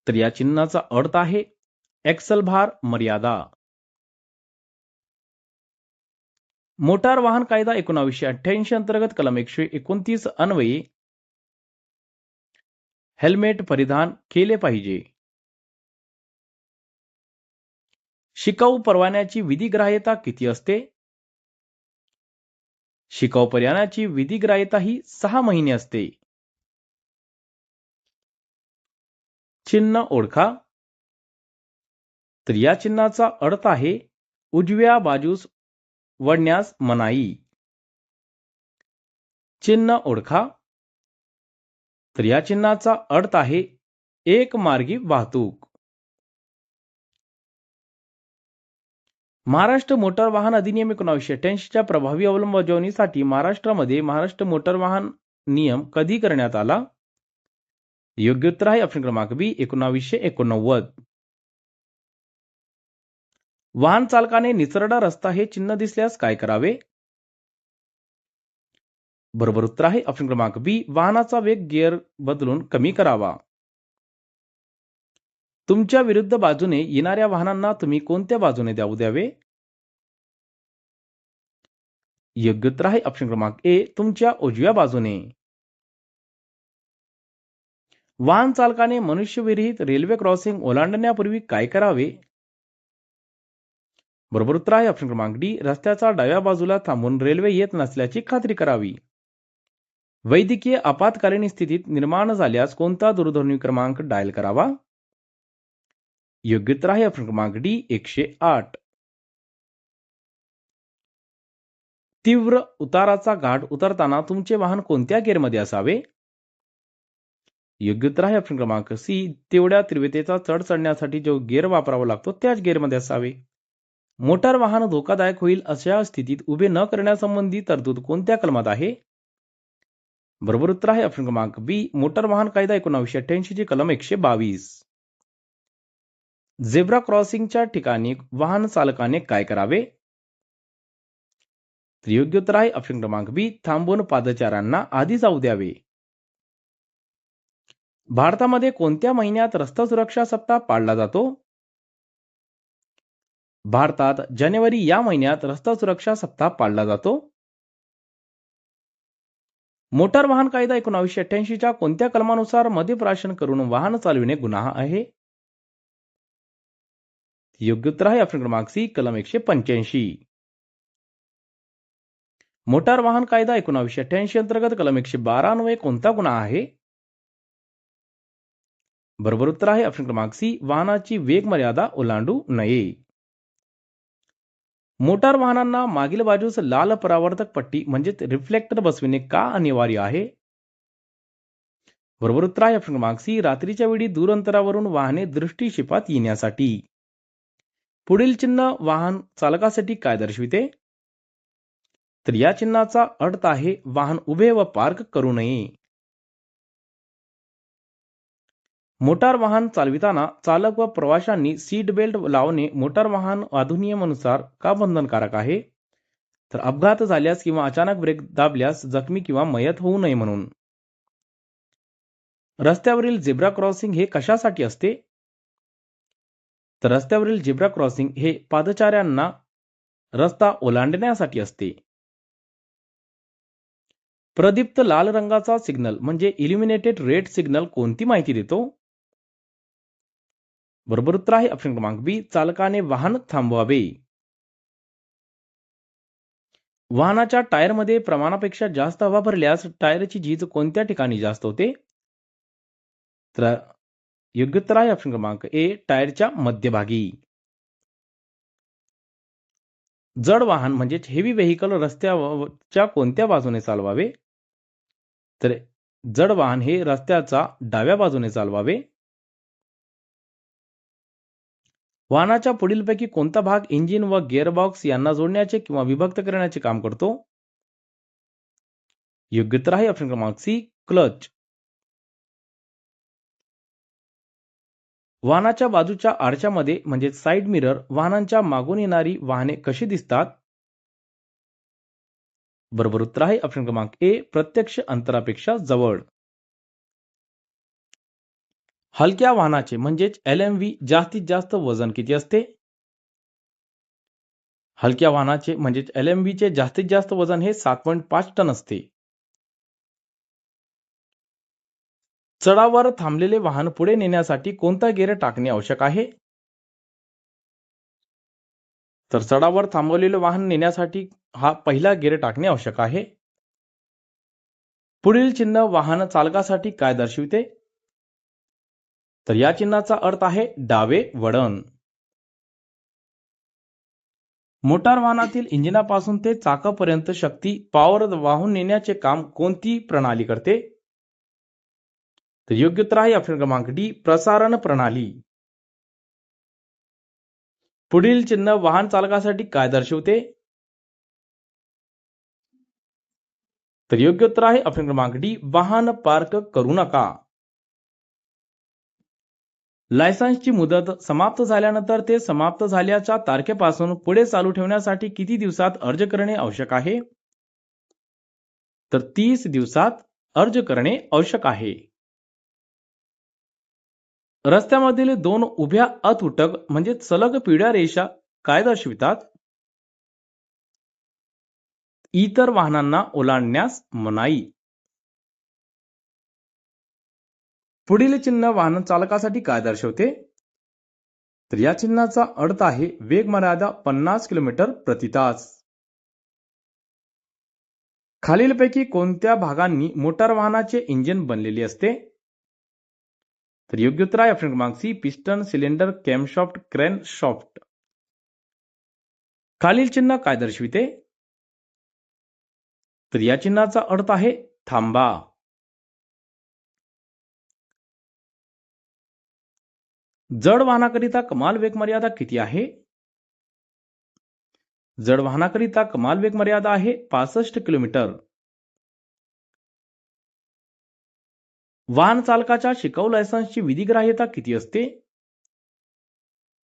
तर या चिन्हाचा अर्थ आहे एक्सल भार मर्यादा. मोटार वाहन कायदा 1988 अंतर्गत कलम 129 अन्वये हेल्मेट परिधान केले पाहिजे. शिकाऊ परवान्याची विधिग्राह्यता किती असते? शिकाऊ परवान्याची विधिग्राह्यता ही 6 महिने असते. चिन्ह ओळखा. तर या चिन्हाचा अर्थ आहे उजव्या बाजूस वळण्यास मनाई. चिन्ह ओळखा. तर या चिन्हाचा अर्थ आहे एकमार्गी वाहतूक. महाराष्ट्र मोटार वाहन अधिनियम 1988 च्या प्रभावी अंमलबजावणीसाठी महाराष्ट्रामध्ये महाराष्ट्र मोटार वाहन नियम कधी करण्यात आला? योग्य उत्तर आहे ऑप्शन क्रमांक बी 1989. वाहन चालकाने निसरडा रस्ता हे चिन्ह दिसल्यास काय करावे? बरोबर उत्तर आहे ऑप्शन क्रमांक बी वाहनाचा वेग गिअर बदलून कमी करावा. तुमच्या विरुद्ध बाजूने येणाऱ्या वाहनांना तुम्ही कोणत्या बाजूने जाऊ द्यावे? योग्य उत्तर आहे ऑप्शन क्रमांक ए तुमच्या उजव्या बाजूने. वाहन चालकाने मनुष्यविरहित रेल्वे क्रॉसिंग ओलांडण्यापूर्वी काय करावे? बरोबर उत्तर आहे ऑप्शन क्रमांक डी रस्त्याच्या डाव्या बाजूला थांबून रेल्वे येत नसल्याची खात्री करावी. वैद्यकीय आपत्कालीन स्थितीत निर्माण झाल्यास कोणता दूरध्वनी क्रमांक डायल करावा? योग्य उत्तर आहे ऑप्शन क्रमांक डी 108. तीव्र उताराचा घाट उतरताना तुमचे वाहन कोणत्या गिअरमध्ये असावे? योग्य उत्तर आहे ऑप्शन क्रमांक सी तेवढ्या तीव्रतेचा चढ चढण्यासाठी जो गिअर वापरावा लागतो त्याच गिअरमध्ये असावे. मोटार वाहन धोकादायक होईल अशा स्थितीत उभे न करण्यासंबंधी तरतूद कोणत्या कलमात आहे? बरोबर उत्तर आहे ऑप्शन क्रमांक बी मोटार वाहन कायदा 1988 ची कलम 122. झेब्रा क्रॉसिंगच्या ठिकाणी वाहन चालकाने काय करावे? तर योग्य उत्तर आहे ऑप्शन क्रमांक बी थांबून पादचाऱ्यांना आधी जाऊ द्यावे. भारतामध्ये कोणत्या महिन्यात रस्ता सुरक्षा सप्ताह पाळला जातो? भारतात जानेवारी या महिन्यात रस्ता सुरक्षा सप्ताह पाळला जातो. मोटार वाहन कायदा 1988च्या कोणत्या कलमानुसार मद्यप्राशन करून वाहन चालविणे गुन्हा आहे? योग्य उत्तर आहे ऑप्शन क्रमांक सी, कलम 185. मोटार वाहन कायदा 1988 अंतर्गत कलम 112 अन्वये कोणता गुन्हा आहे? बरोबर उत्तर आहे ऑप्शन क्रमांक सी, वाहनाची वेग मर्यादा ओलांडू नये. मोटार वाहनांना मागील बाजूस लाल परावर्तक पट्टी म्हणजेच रिफ्लेक्टर बसविणे का अनिवार्य आहे? बरोबर उत्तर आहे ऑप्शन क्रमांक सी, रात्रीच्या वेळी दूर अंतरावरून वाहने दृष्टीक्षेपात येण्यासाठी. पुढील चिन्ह वाहन चालकासाठी काय दर्शविते? तर या चिन्हाचा अर्थ आहे वाहन उभे व पार्क करू नये. मोटार वाहन चालविताना चालक व प्रवाशांनी सीट बेल्ट लावणे मोटार वाहन अधिनियमानुसार का बंधनकारक आहे? तर अपघात झाल्यास किंवा अचानक ब्रेक दाबल्यास जखमी किंवा मयत होऊ नये म्हणून. रस्त्यावरील झेब्रा क्रॉसिंग हे कशासाठी असते? तर रस्त्यावरील झेब्रा क्रॉसिंग हे पादचाऱ्यांना रस्ता ओलांडण्यासाठी असते. प्रदीप्त लाल रंगाचा सिग्नल म्हणजे इल्युमिनेटेड रेड सिग्नल कोणती माहिती देतो? बरोबर उत्तर आहे ऑप्शन क्रमांक बी, चालकाने वाहन थांबवावे. वाहनाच्या टायरमध्ये प्रमाणापेक्षा जास्त हवा भरल्यास टायरची झीज कोणत्या ठिकाणी जास्त होते? तर योग्य उत्तर आहे ऑप्शन क्रमांक ए, टायरच्या मध्यभागी. जड वाहन म्हणजेच हेवी व्हेकल रस्त्याच्या कोणत्या बाजूने चालवावे? तर जड वाहन हे रस्त्याचा डाव्या बाजूने चालवावे. वाहनाच्या पुढीलपैकी कोणता भाग इंजिन व गिअरबॉक्स यांना जोडण्याचे किंवा विभक्त करण्याचे काम करतो? योग्य उत्तर आहे ऑप्शन क्रमांक सी, क्लच. वाहनाच्या बाजूच्या आरशामध्ये म्हणजे साइड मिरर वाहनांच्या मागून येणारी वाहने कशी दिसतात? बरोबर उत्तर आहे ऑप्शन क्रमांक ए, प्रत्यक्ष अंतरापेक्षा जवळ. हलक्या वाहनाचे म्हणजेच LMV जास्तीत जास्त वजन किती असते? हलक्या वाहनाचे म्हणजेच LMV चे जास्तीत जास्त वजन हे 7.5 टन असते. चढावर थांबलेले वाहन पुढे नेण्यासाठी कोणता गिअर टाकणे आवश्यक आहे? तर चढावर थांबवलेले वाहन नेण्यासाठी हा पहिला गिअर टाकणे आवश्यक आहे. पुढील चिन्ह वाहन चालकासाठी काय दर्शविते? तर या चिन्हाचा अर्थ आहे डावे वळण. मोटार वाहनातील इंजिनापासून ते चाकापर्यंत शक्ती पॉवर वाहून नेण्याचे काम कोणती प्रणाली करते? तर योग्य उत्तर आहे ऑप्शन क्रमांक डी, प्रसारण प्रणाली. पुढील चिन्ह वाहन चालकासाठी काय दर्शवते? तर योग्य उत्तर आहे ऑप्शन क्रमांक डी, वाहन पार्क करू नका. लायसन्सची मुदत समाप्त झाल्यानंतर ते समाप्त झाल्याच्या तारखेपासून पुढे चालू ठेवण्यासाठी किती दिवसात अर्ज करणे आवश्यक आहे? तर 30 दिवसात अर्ज करणे आवश्यक आहे. रस्त्यामधील दोन उभ्या अतुटक म्हणजे सलग पिवळ्या रेषा काय दर्शवितात? इतर वाहनांना ओलांडण्यास मनाई. पुढील चिन्ह वाहन चालकासाठी काय दर्शवते? तर या चिन्हाचा अर्थ आहे वेग मर्यादा 50 किलोमीटर प्रति तास. खालीलपैकी कोणत्या भागांनी मोटार वाहनाचे इंजिन बनलेले असते? तर योग्य उत्तर आहे ऑप्शन क्रमांक सी, पिस्टन, सिलेंडर, कॅमशॉफ्ट, क्रॅन शॉफ्ट. खालील चिन्ह काय दर्शविते? तर या चिन्हाचा अर्थ आहे थांबा. जड वाहनाकरिता कमाल वेग मर्यादा किती आहे? जड वाहनाकरिता कमाल वेग मर्यादा आहे 65 किलोमीटर. वाहन चालकाच्या शिकाऊ लायसन्सची विधिग्राह्यता किती असते?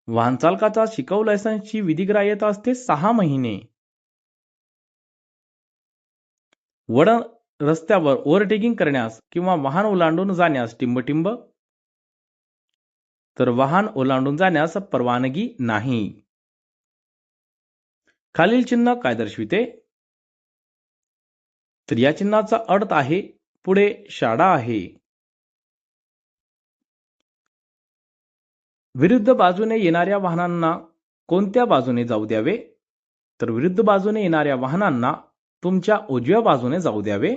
वाहन चालकाचा शिकाऊ लायसन्सची विधिग्राह्यता असते 6 महिने. वळण रस्त्यावर ओव्हरटेकिंग करण्यास किंवा वाहन ओलांडून जाण्यास टिंबटिंब. तर वाहन ओलांडून जाण्यास परवानगी नाही. खालील चिन्ह काय दर्शविते? तर या चिन्हाचा अर्थ आहे पुढे शाळा आहे. विरुद्ध बाजूने येणाऱ्या वाहनांना कोणत्या बाजूने जाऊ द्यावे? तर विरुद्ध बाजूने येणाऱ्या वाहनांना तुमच्या उजव्या बाजूने जाऊ द्यावे.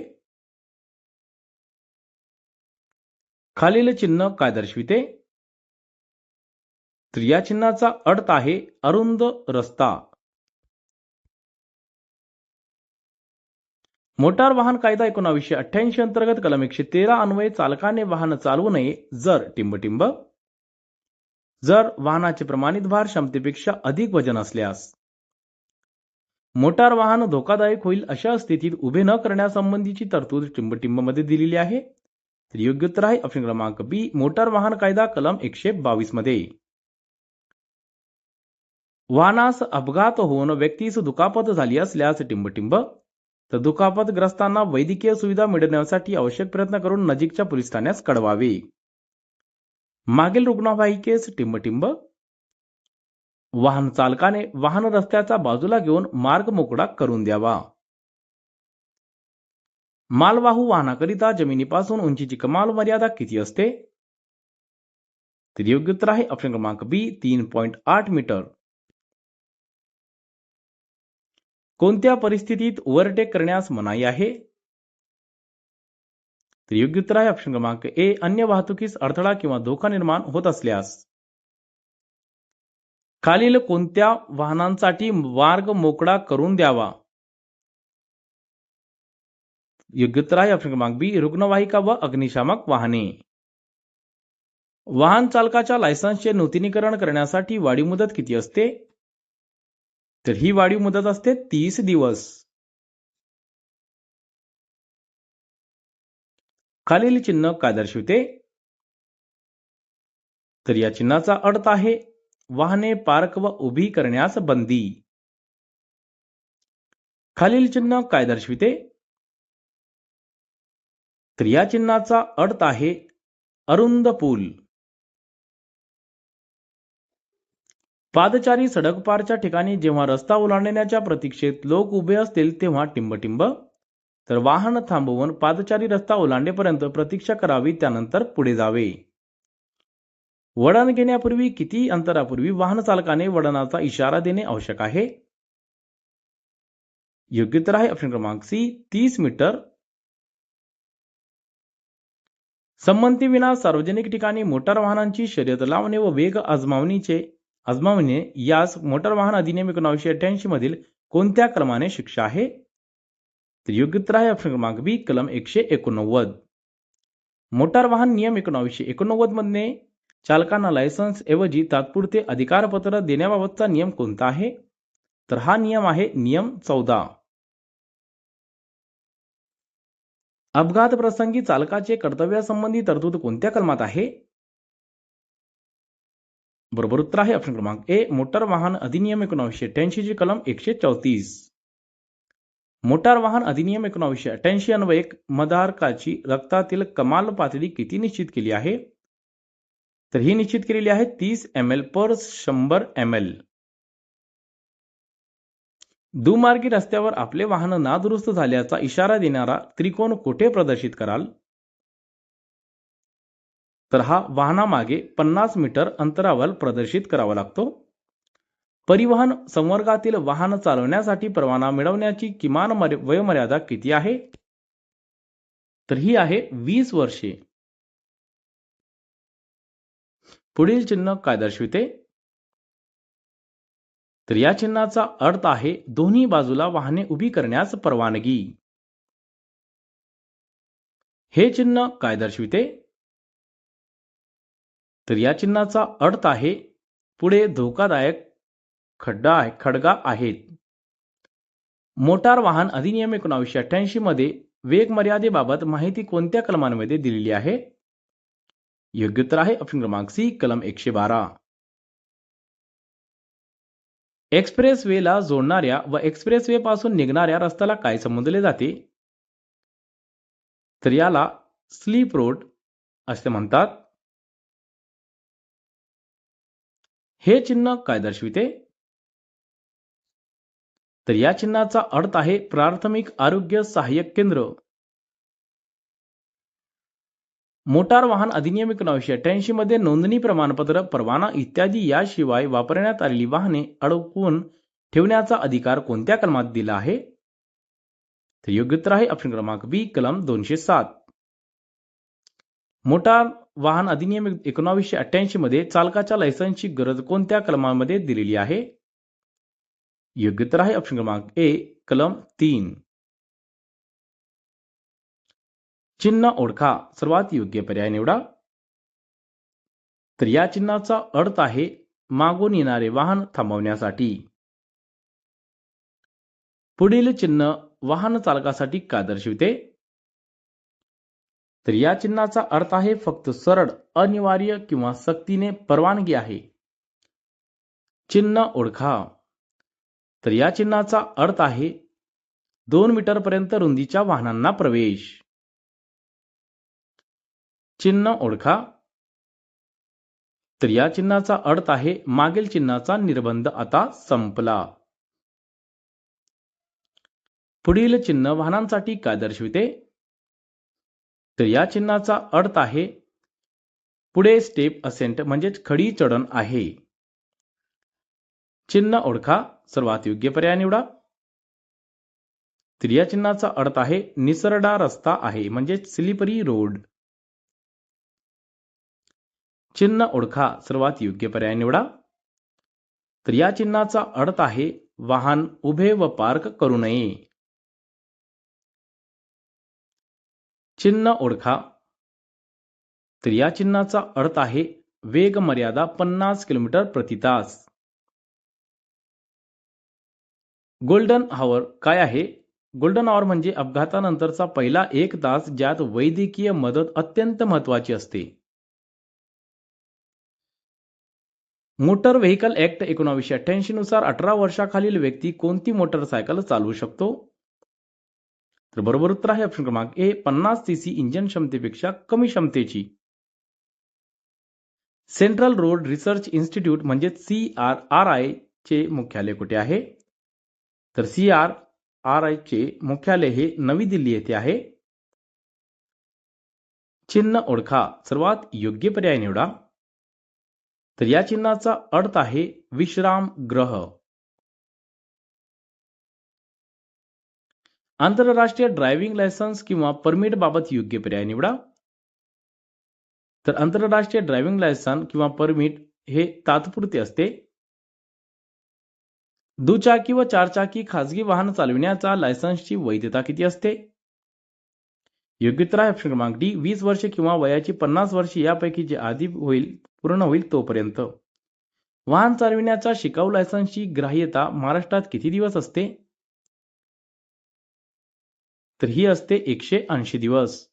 खालील चिन्ह काय दर्शविते? तर या चिन्हाचा अर्थ आहे अरुंद रस्ता. मोटार वाहन कायदा 1988 अंतर्गत कलम 113 अन्वये चालकाने वाहन चालवू नये जर टिंबटिंब जर वाहनाचे प्रमाणित भार क्षमतेपेक्षा अधिक वजन असल्यास, मोटार वाहन धोकादायक होईल अशा स्थितीत उभे न करण्यासंबंधीची तरतूद टिंबटिंब मध्ये दिलेली आहे. तर योग्य उत्तर आहे ऑप्शन क्रमांक बी, मोटार वाहन कायदा कलम 122 मध्ये. वाहनास अपघात होऊन व्यक्तीस दुखापत झाली असल्यास टिंबटिंब तर दुखापतग्रस्तांना वैद्यकीय सुविधा मिळवण्यासाठी आवश्यक प्रयत्न करून नजीकच्या पोलीस ठाण्यास कळवावे. मागील रुग्णवाहिकेस टिंबटिंब वाहन चालकाने वाहन रस्त्याच्या बाजूला घेऊन मार्ग मोकळा करून द्यावा. मालवाहू वाहनाकरिता जमिनीपासून उंचीची कमाल मर्यादा किती असते? तर योग्य उत्तर आहे ऑप्शन क्रमांक बी, 3.8 मीटर. कोणत्या परिस्थितीत ओव्हरटेक करण्यास मनाई आहे? तर योग्य उत्तर आहे ऑप्शन क्रमांक ए, अन्य वाहतुकीस अडथळा किंवा धोका निर्माण होत असल्यास. खालील कोणत्या वाहनांसाठी मार्ग मोकळा करून द्यावा? योग्य उत्तर आहे ऑप्शन क्रमांक बी, रुग्णवाहिका व अग्निशामक वाहने. वाहन चालकाच्या लायसन्सचे नूतनीकरण करण्यासाठी वाढीव मुदत किती असते? तर ही वाढीव मुदत असते 30 दिवस. खालील चिन्ह काय दर्शवते? तर या चिन्हाचा अर्थ आहे वाहने पार्क व उभी करण्यास बंदी. खालील चिन्ह काय दर्शविते? तर या चिन्हाचा अर्थ आहे अरुंद पूल. पादचारी सडक पारच्या ठिकाणी जेव्हा रस्ता ओलांडण्याच्या प्रतीक्षेत लोक उभे असतील तेव्हा टिंबटिंब तर वाहन थांबवून पादचारी रस्ता ओलांडेपर्यंत प्रतीक्षा करावी, त्यानंतर पुढे जावे. वळण घेण्यापूर्वी किती अंतरापूर्वी वाहन चालकाने वळणाचा इशारा देणे आवश्यक आहे? योग्य उत्तर आहे ऑप्शन क्रमांक सी, 30 मीटर. संमतीविना सार्वजनिक ठिकाणी मोटार वाहनांची शर्यत लावणे व वेग आजमावणे यास मोटार वाहन अधिनियम 1988 मधील कोणत्या कलमाने शिक्षा आहे? तर योग्य उत्तर आहे ऑप्शन क्रमांक बी, कलम 189. मोटार वाहन नियम 1989 मध्ये चालकांना लायसन्स ऐवजी तात्पुरते अधिकारपत्र देण्याबाबतचा नियम कोणता आहे? तर हा नियम आहे नियम 14. अपघात प्रसंगी चालकाचे कर्तव्यासंबंधी तरतूद कोणत्या कलमात आहे? बरोबर उत्तर आहे ऑप्शन क्रमांक ए, मोटार वाहन अधिनियम 1988 ची कलम 134. मोटार वाहन अधिनियम 1988 अन्वये मधारकाची रक्तातील कमाल पातळी किती निश्चित केली आहे? तर ही निश्चित केलेली आहे 30 ml पर 100 ml. दुमार्गी रस्त्यावर आपले वाहन नादुरुस्त झाल्याचा इशारा देणारा त्रिकोण कुठे प्रदर्शित कराल? तर हा वाहनामागे 50 मीटर अंतरावर प्रदर्शित करावा लागतो. परिवहन संवर्गातील वाहन चालवण्यासाठी परवाना मिळवण्याची किमान वयोमर्यादा किती आहे? तर ही आहे 20 वर्षे. पुढील चिन्ह काय दर्शविते? तर या चिन्हाचा अर्थ आहे दोन्ही बाजूला वाहने उभी करण्यास परवानगी. हे चिन्ह काय दर्शविते? तर या चिन्हाचा अर्थ आहे पुढे धोकादायक खडगा आहेत. मोटार वाहन अधिनियम 1988 मध्ये वेग मर्यादेबाबत माहिती कोणत्या कलमांमध्ये दिलेली आहे? योग्य उत्तर आहे ऑप्शन क्रमांक सी, कलम 112. एक्सप्रेस वेला जोडणाऱ्या व एक्सप्रेस वे पासून निघणाऱ्या रस्त्याला काय संबोधले जाते? तर याला स्लीप रोड असे म्हणतात. हे चिन्ह काय दर्शविते? तर या चिन्हाचा अर्थ आहे प्राथमिक आरोग्य सहाय्यक केंद्र. मोटार वाहन अधिनियम 1988 मध्ये नोंदणी प्रमाणपत्र, परवाना इत्यादी याशिवाय वापरण्यात आलेली वाहने अडकवून ठेवण्याचा अधिकार कोणत्या कलमात दिला आहे? तर योग्य उत्तर आहे ऑप्शन क्रमांक बी, कलम 207. मोटार वाहन अधिनियम 1988 मध्ये चालकाच्या लायसन्सची गरज कोणत्या कलमामध्ये दिलेली आहे? योग्य उत्तर आहे ऑप्शन क्रमांक ए, कलम 3. चिन्ह ओळखा, सर्वात योग्य पर्याय निवडा. तर या चिन्हाचा अर्थ आहे मागून येणारे वाहन थांबवण्यासाठी. पुढील चिन्ह वाहन चालकासाठी काय दर्शविते? तर या चिन्हाचा अर्थ आहे फक्त सरळ, अनिवार्य किंवा सक्तीने परवानगी आहे. चिन्ह ओळखा. तर या चिन्हाचा अर्थ आहे 2 मीटर पर्यंत रुंदीच्या वाहनांना प्रवेश. चिन्ह ओळखा. तर या चिन्हाचा अर्थ आहे मागील चिन्हाचा निर्बंध आता संपला. पुढील चिन्ह वाहनांसाठी काय दर्शविते? तर या चिन्हाचा अर्थ आहे पुढे स्टेप असेंट म्हणजेच खडी चढण आहे. चिन्ह ओळखा, सर्वात योग्य पर्याय निवडा. तर या चिन्हाचा अर्थ आहे निसरडा रस्ता आहे म्हणजेच स्लिपरी रोड. चिन्ह ओळखा, सर्वात योग्य पर्याय निवडा. तर या चिन्हाचा अर्थ आहे वाहन उभे व पार्क करू नये. चिन्ह ओळखा. तर या चिन्हाचा अर्थ आहे वेग मर्यादा 50 किलोमीटर प्रति तास. गोल्डन आवर काय आहे? गोल्डन आवर म्हणजे अपघातानंतरचा पहिला 1 तास ज्यात वैद्यकीय मदत अत्यंत महत्वाची असते. मोटर व्हेकल ऍक्ट 1988 नुसार 18 वर्षाखालील व्यक्ती कोणती मोटरसायकल चालवू शकतो? तर बरोबर उत्तर आहे ऑप्शन क्रमांक ए, 50 सीसी इंजिन क्षमतेपेक्षा कमी क्षमतेची. सेंट्रल रोड रिसर्च इन्स्टिट्यूट म्हणजे CRRI चे मुख्यालय कुठे आहे? तर CRRI चे मुख्यालय हे नवी दिल्ली येथे आहे. चिन्ह ओळखा, सर्वात योग्य पर्याय निवडा. तर या चिन्हाचा अर्थ आहे विश्राम ग्रह. आंतरराष्ट्रीय ड्रायव्हिंग लायसन्स किंवा परमिट बाबत योग्य पर्याय निवडा. तर आंतरराष्ट्रीय ड्रायव्हिंग लायसन्स किंवा परमिट हे तात्पुरते असते. दुचाकी व चारचाकी खासगी वाहन चालविण्याचा लायसन्सची वैधता किती असते? योग्य उत्तर आहे ऑप्शन क्रमांक डी, 20 वर्षे किंवा वयाची 50 वर्षे यापैकी जे आधी पूर्ण होईल तोपर्यंत. वाहन चालविण्याचा शिकाऊ लायसन्सची ग्राह्यता महाराष्ट्रात किती दिवस असते? तर ही असते 180 दिवस.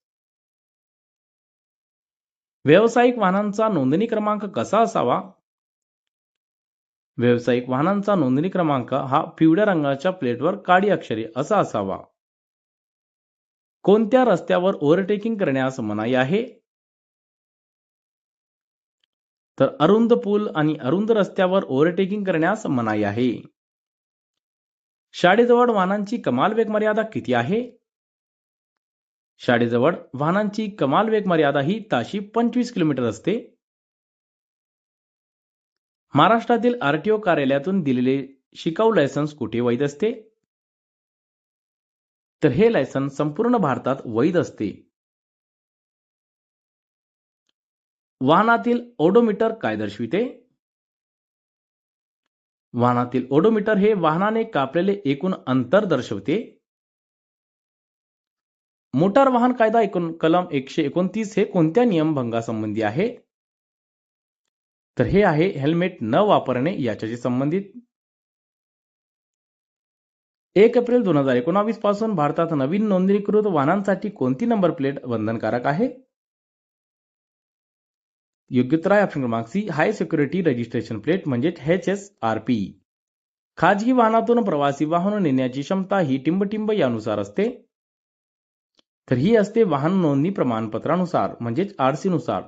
व्यावसायिक वाहनांचा नोंदणी क्रमांक कसा असावा? व्यावसायिक वाहनांचा नोंदणी क्रमांक हा पिवळ्या रंगाच्या प्लेटवर काळी अक्षरे असा असावा. कोणत्या रस्त्यावर ओव्हरटेकिंग करण्यास मनाई आहे? तर अरुंद पूल आणि अरुंद रस्त्यावर ओव्हरटेकिंग करण्यास मनाई आहे. शाळेजवळ वाहनांची कमाल वेग मर्यादा किती आहे? शाळेजवळ वाहनांची कमाल वेग मर्यादा ही ताशी 25 किलोमीटर असते. महाराष्ट्रातील आरटीओ कार्यालयातून दिलेले शिकाऊ लायसन्स कुठे वैध असते? तर हे लायसन्स संपूर्ण भारतात वैध असते. वाहनातील ओडोमीटर काय दर्शविते? वाहनातील ओडोमीटर हे वाहनाने कापलेले एकूण अंतर दर्शवते. मोटार वाहन कायदा कलम 129 हे कोणत्या नियमभंगासंबंधी आहे? तर हे आहे हेल्मेट न वापरणे याच्याशी संबंधित. 1 एप्रिल 2019 पासून भारतात नवीन नोंदणीकृत वाहनांसाठी कोणती नंबर प्लेट बंधनकारक आहे? योग्य उत्तर आहे ऑप्शन क्रमांक C, high security registration plate म्हणजे HSRP. खाजगी वाहनातून प्रवासी वाहन नेण्याची क्षमता ही टिंबटिंब यानुसार असते. तर ही असते वाहन नोंदणी प्रमाणपत्रानुसार म्हणजेच RC नुसार.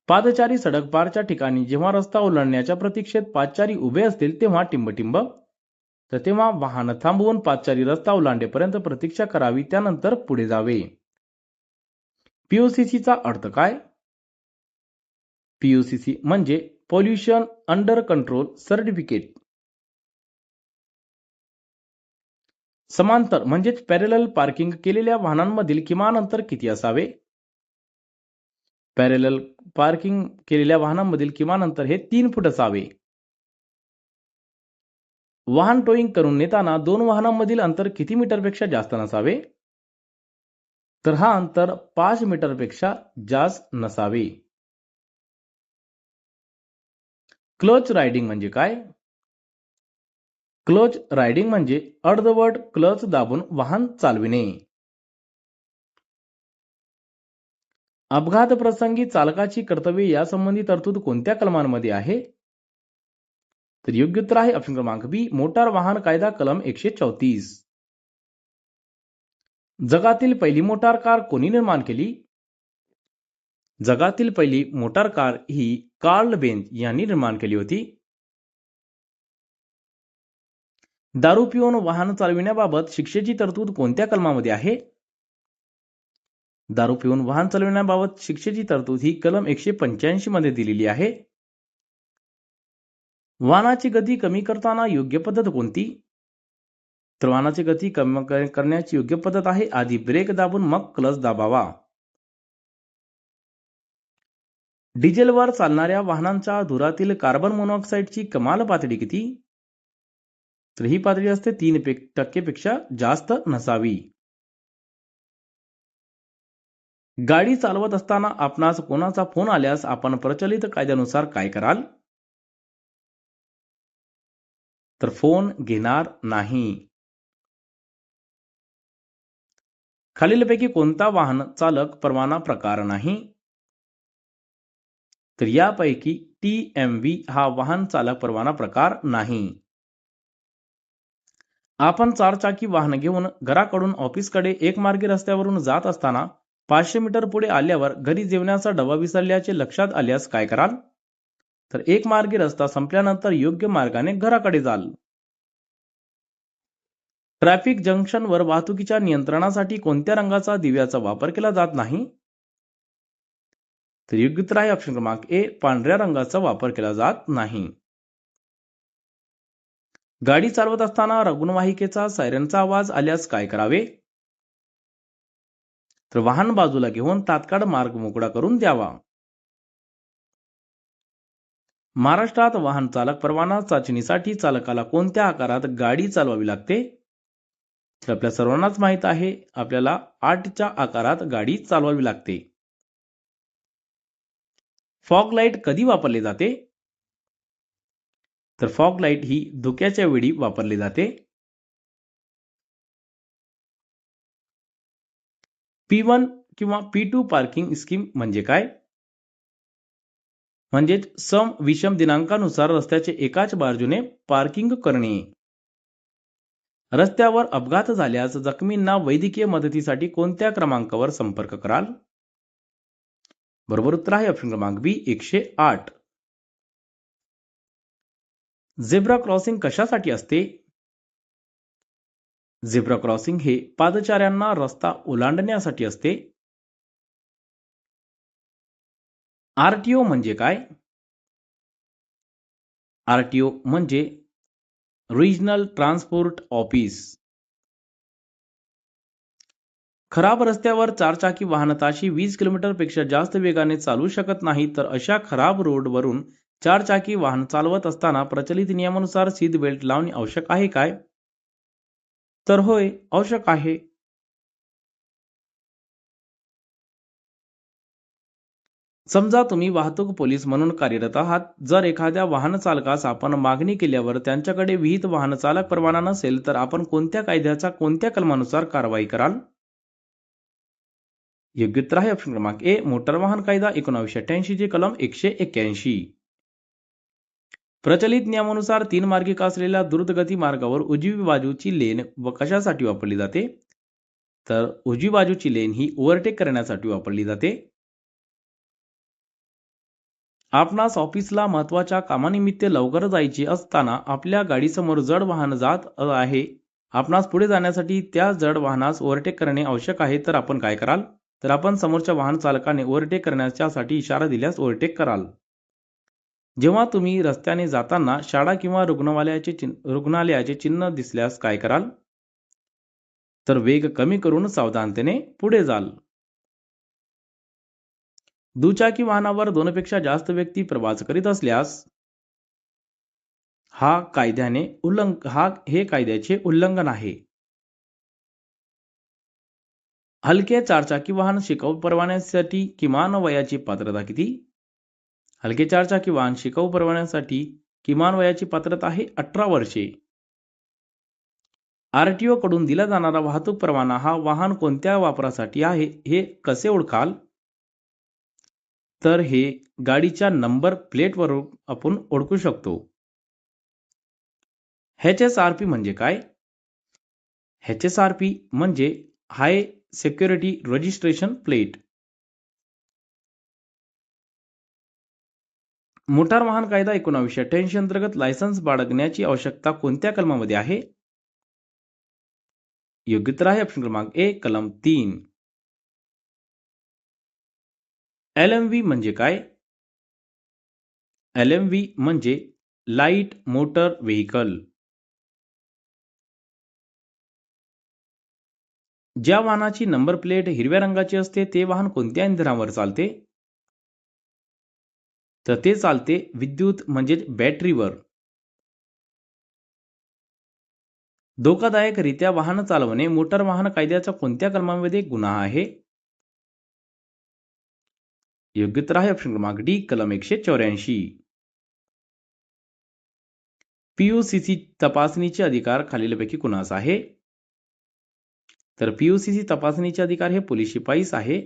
पादचारी सडक पारच्या ठिकाणी जेव्हा रस्ता ओलांडण्याच्या प्रतीक्षेत पादचारी उभे असतील तेव्हा टिंबटिंब, तर तेव्हा वाहन थांबवून पादचारी रस्ता ओलांडेपर्यंत प्रतीक्षा करावी, त्यानंतर पुढे जावे. पीओसीसीचा अर्थ काय? पीओसीसी म्हणजे पोल्युशन अंडर कंट्रोल सर्टिफिकेट. समांतर म्हणजेच पॅरेलल पार्किंग केलेल्या वाहनांमधील किमान अंतर किती असावे? पॅरेलल पार्किंग केलेल्या वाहनांमधील किमान अंतर हे 3 फूट असावे. वाहन टोईंग करून नेताना दोन वाहनांमधील अंतर किती मीटरपेक्षा जास्त नसावे? तर हा अंतर 5 मीटरपेक्षा जास्त नसावे. क्लच रायडिंग म्हणजे काय? क्लच रायडिंग म्हणजे अर्धवट क्लच दाबून वाहन चालविणे. अपघात प्रसंगी चालकाची कर्तव्ये यासंबंधी तरतूद कोणत्या कलमांमध्ये आहे? तर योग्य उत्तर आहे ऑप्शन क्रमांक बी, मोटार वाहन कायदा कलम 134. जगातील पहिली मोटार कार कोणी निर्माण केली? जगातील पहिली मोटार कार ही कार्ल बेंझ यांनी निर्माण केली होती. दारू पिऊन वाहन चालविण्याबाबत शिक्षेची तरतूद कोणत्या कलमामध्ये आहे? दारू पिऊन वाहन चालविण्याबाबत शिक्षेची तरतूद ही कलम 185 मध्ये दिलेली आहे. वाहनाची गती कमी करताना योग्य पद्धत कोणती? तर वाहनाची गती कमी करण्याची योग्य पद्धत आहे आधी ब्रेक दाबून मग क्लच दाबावा. डिझेलवर चालणाऱ्या वाहनांच्या धुरातील कार्बन मोनॉक्साईडची कमाल पातळी किती? तर ही पातळी असते 3% पेक्षा जास्त नसावी. गाडी चालवत असताना आपणास कोणाचा फोन आल्यास आपण प्रचलित कायद्यानुसार काय कराल? तर फोन घेणार नाही. खालीलपैकी कोणता वाहन चालक परवाना प्रकार नाही? तर यापैकी TMV हा वाहन चालक परवाना प्रकार नाही. आपण चारचाकी वाहन घेऊन घराकडून ऑफिसकडे एकमार्गी रस्त्यावरून जात असताना 500 मीटर पुढे आल्यावर घरी जेवणाचा डबा विसरल्याचे लक्षात आल्यास काय कराल? तर एकमार्गी रस्ता संपल्यानंतर योग्य मार्गाने घराकडे जाल. ट्रॅफिक जंक्शनवर वाहतुकीच्या नियंत्रणासाठी कोणत्या रंगाचा दिव्याचा वापर केला जात नाही? तर योग्य उत्तर आहे ऑप्शन क्रमांक ए, पांढऱ्या रंगाचा वापर केला जात नाही. गाडी चालवत असताना रुग्णवाहिकेचा सायरनचा आवाज आल्यास काय करावे? तर वाहन बाजूला घेऊन तात्काळ मार्ग मोकळा करून द्यावा. महाराष्ट्रात वाहन चालक परवाना चाचणीसाठी चालकाला कोणत्या आकारात गाडी चालवावी लागते? तर आपल्या सर्वांनाच माहित आहे, आपल्याला 8च्या आकारात गाडी चालवावी लागते. फॉग लाईट कधी वापरले जाते? तर फॉग लाईट ही धुक्याच्या वेळी वापरली जाते. P1 किंवा P2 पार्किंग स्कीम म्हणजे काय? म्हणजेच सम विषम दिनांकानुसार रस्त्याचे एकाच बाजूने पार्किंग करणे. रस्त्यावर अपघात झाल्यास जखमींना वैद्यकीय मदतीसाठी कोणत्या क्रमांकावर संपर्क कराल? बरोबर उत्तर आहे ऑप्शन क्रमांक बी, 108. झेब्रा क्रॉसिंग कशासाठी असते? झेब्रा क्रॉसिंग हे पादचाऱ्यांना रस्ता ओलांडण्यासाठी असते. आरटीओ म्हणजे काय? आरटीओ म्हणजे रिजनल ट्रान्सपोर्ट ऑफिस. खराब रस्त्यावर चारचाकी वाहन ताशी 20 किलोमीटरपेक्षा जास्त वेगाने चालू शकत नाही, तर अशा खराब रोडवरून चारचाकी वाहन चालवत असताना प्रचलित नियमानुसार सीट बेल्ट लावणे आवश्यक आहे काय? तर होय, आवश्यक आहे. समजा तुम्ही वाहतूक पोलीस म्हणून कार्यरत आहात. जर एखाद्या वाहन चालकास आपण मागणी केल्यावर त्यांच्याकडे विहित वाहन चालक परवाना नसेल, तर आपण कोणत्या कायद्याच्या कोणत्या कलमानुसार कारवाई कराल? योग्य उत्तर आहे ऑप्शन क्रमांक ए, मोटार वाहन कायदा 1988 चे कलम 181. प्रचलित नियमानुसार 3 मार्गिका असलेल्या द्रुतगती मार्गावर उजवी बाजूची लेन व कशासाठी वापरली जाते? तर उजवी बाजूची लेन ही ओव्हरटेक करण्यासाठी वापरली जाते. आपणास ऑफिसला महत्वाच्या कामानिमित्त लवकर जायचे असताना आपल्या गाडीसमोर जड वाहन जात आहे. आपणास पुढे जाण्यासाठी त्या जड वाहनास ओव्हरटेक करणे आवश्यक आहे, तर आपण काय कराल? तर आपण समोरच्या वाहन चालकाने ओव्हरटेक करण्यासाठी इशारा दिल्यास ओव्हरटेक कराल. जेव्हा तुम्ही रस्त्याने जाताना शाळा किंवा रुग्णालयाचे चिन्ह दिसल्यास काय कराल? तर वेग कमी करून सावधानतेने पुढे जाल. दुचाकी वाहनावर 2 पेक्षा जास्त व्यक्ती प्रवास करीत असल्यास हे कायद्याचे उल्लंघन आहे. हलके चारचाकी वाहन शिकाऊ परवान्यासाठी किमान वयाची पात्रता किती? हलके चारचाकी वाहन शिकाऊ परवान्यासाठी किमान वयाची पात्रता आहे 18 वर्षे. आरटीओ कडून दिला जाणारा वाहतूक परवाना हा वाहन कोणत्या वापरासाठी आहे हे कसे ओळखाल? तर हे गाडीच्या नंबर प्लेटवरून आपण ओळखू शकतो. HSRP म्हणजे काय? HSRP म्हणजे हाय सिक्युरिटी रजिस्ट्रेशन प्लेट. मोटार वाहन कायदा 1988 अंतर्गत लायसन्स बाळगण्याची आवश्यकता कोणत्या कलमामध्ये आहे? योग्य उत्तर आहे ऑप्शन क्रमांक ए कलम 3. LMV म्हणजे काय? LMV म्हणजे लाईट मोटर व्हेकल. ज्या वाहनाची नंबर प्लेट हिरव्या रंगाची असते ते वाहन कोणत्या इंधनावर चालते? तर ते चालते विद्युत म्हणजेच बॅटरीवर. धोकादायकरित्या वाहन चालवणे मोटार वाहन कायद्याच्या कोणत्या कलमामध्ये गुन्हा आहे? योग्य उत्तर आहे ऑप्शन क्रमांक डी कलम 184. PUCC तपासणीचे अधिकार खालीलपैकी कुणास आहे? तर PUCC तपासणीचे अधिकार हे पोलीस शिपाईस आहे.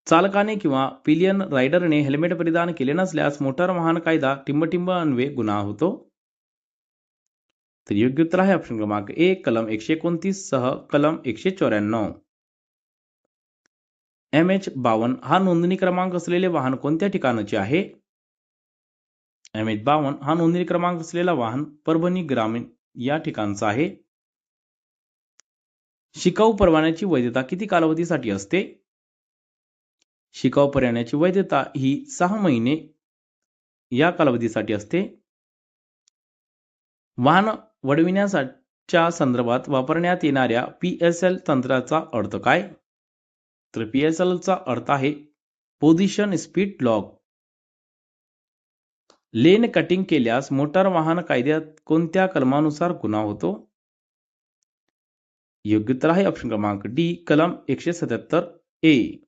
चालकाने किंवा पिलियन रायडरने हेल्मेट परिधान केले नसल्यास मोटार वाहन कायदा टिंबटिंब अन्वये गुन्हा होतो. तर योग्य उत्तर आहे ऑप्शन क्रमांक ए कलम 129 सह कलम 194. MH52 हा नोंदणी क्रमांक असलेले वाहन कोणत्या ठिकाणचे आहे? MH52 हा नोंदणी क्रमांक असलेला वाहन परभणी ग्रामीण या ठिकाणचा आहे. शिकाऊ परवान्याची वैधता किती कालावधीसाठी असते? शिकाऊ परवान्याची वैधता ही 6 महिने या कालावधीसाठी असते. वाहन वळविण्याच्या संदर्भात वापरण्यात येणाऱ्या PSL तंत्राचा अर्थ काय? तर PSL चा अर्थ आहे पोझिशन स्पीड लॉक. लेन कटिंग केल्यास मोटार वाहन कायद्यात कोणत्या कलमानुसार गुन्हा होतो? योग्य उत्तर आहे ऑप्शन क्रमांक डी कलम 177A.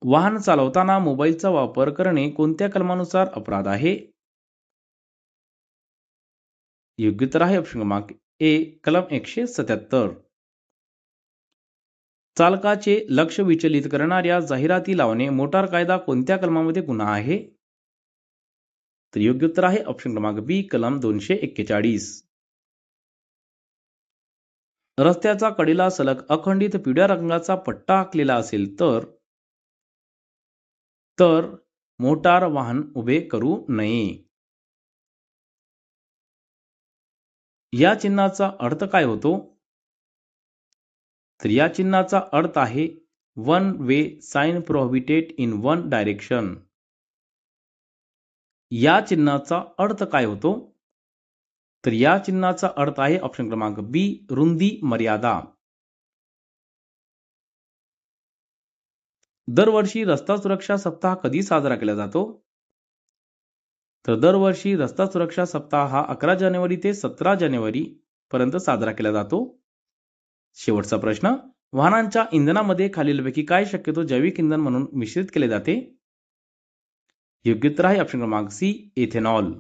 वाहन चालवताना मोबाईलचा वापर करणे कोणत्या कलमानुसार अपराध आहे? योग्य उत्तर आहे ऑप्शन क्रमांक ए कलम 177. चालकाचे लक्ष विचलित करणाऱ्या जाहिराती लावणे मोटार कायदा कोणत्या कलमामध्ये गुन्हा आहे? तर योग्य उत्तर आहे ऑप्शन क्रमांक बी कलम 241. रस्त्याचा कडेला सलग अखंडित पिवळ्या रंगाचा पट्टा आखलेला असेल तर मोटार वाहन उभे करू नये. या चिन्हाचा अर्थ काय होतो? तर या चिन्हाचा अर्थ आहे one way sign prohibited in one direction. या चिन्हाचा अर्थ काय होतो? तर या चिन्हाचा अर्थ आहे ऑप्शन क्रमांक बी रुंदी मर्यादा. दरवर्षी रस्ता सुरक्षा सप्ताह कधी साजरा केला जातो? तर दरवर्षी रस्ता सुरक्षा सप्ताह हा 11 जानेवारी ते 17 जानेवारी पर्यंत साजरा केला जातो. शेवटचा प्रश्न, वाहनांच्या इंधनामध्ये खालीलपैकी काय शक्यतो जैविक इंधन म्हणून मिश्रित केले जाते? योग्य उत्तर आहे ऑप्शन क्रमांक सी इथेनॉल.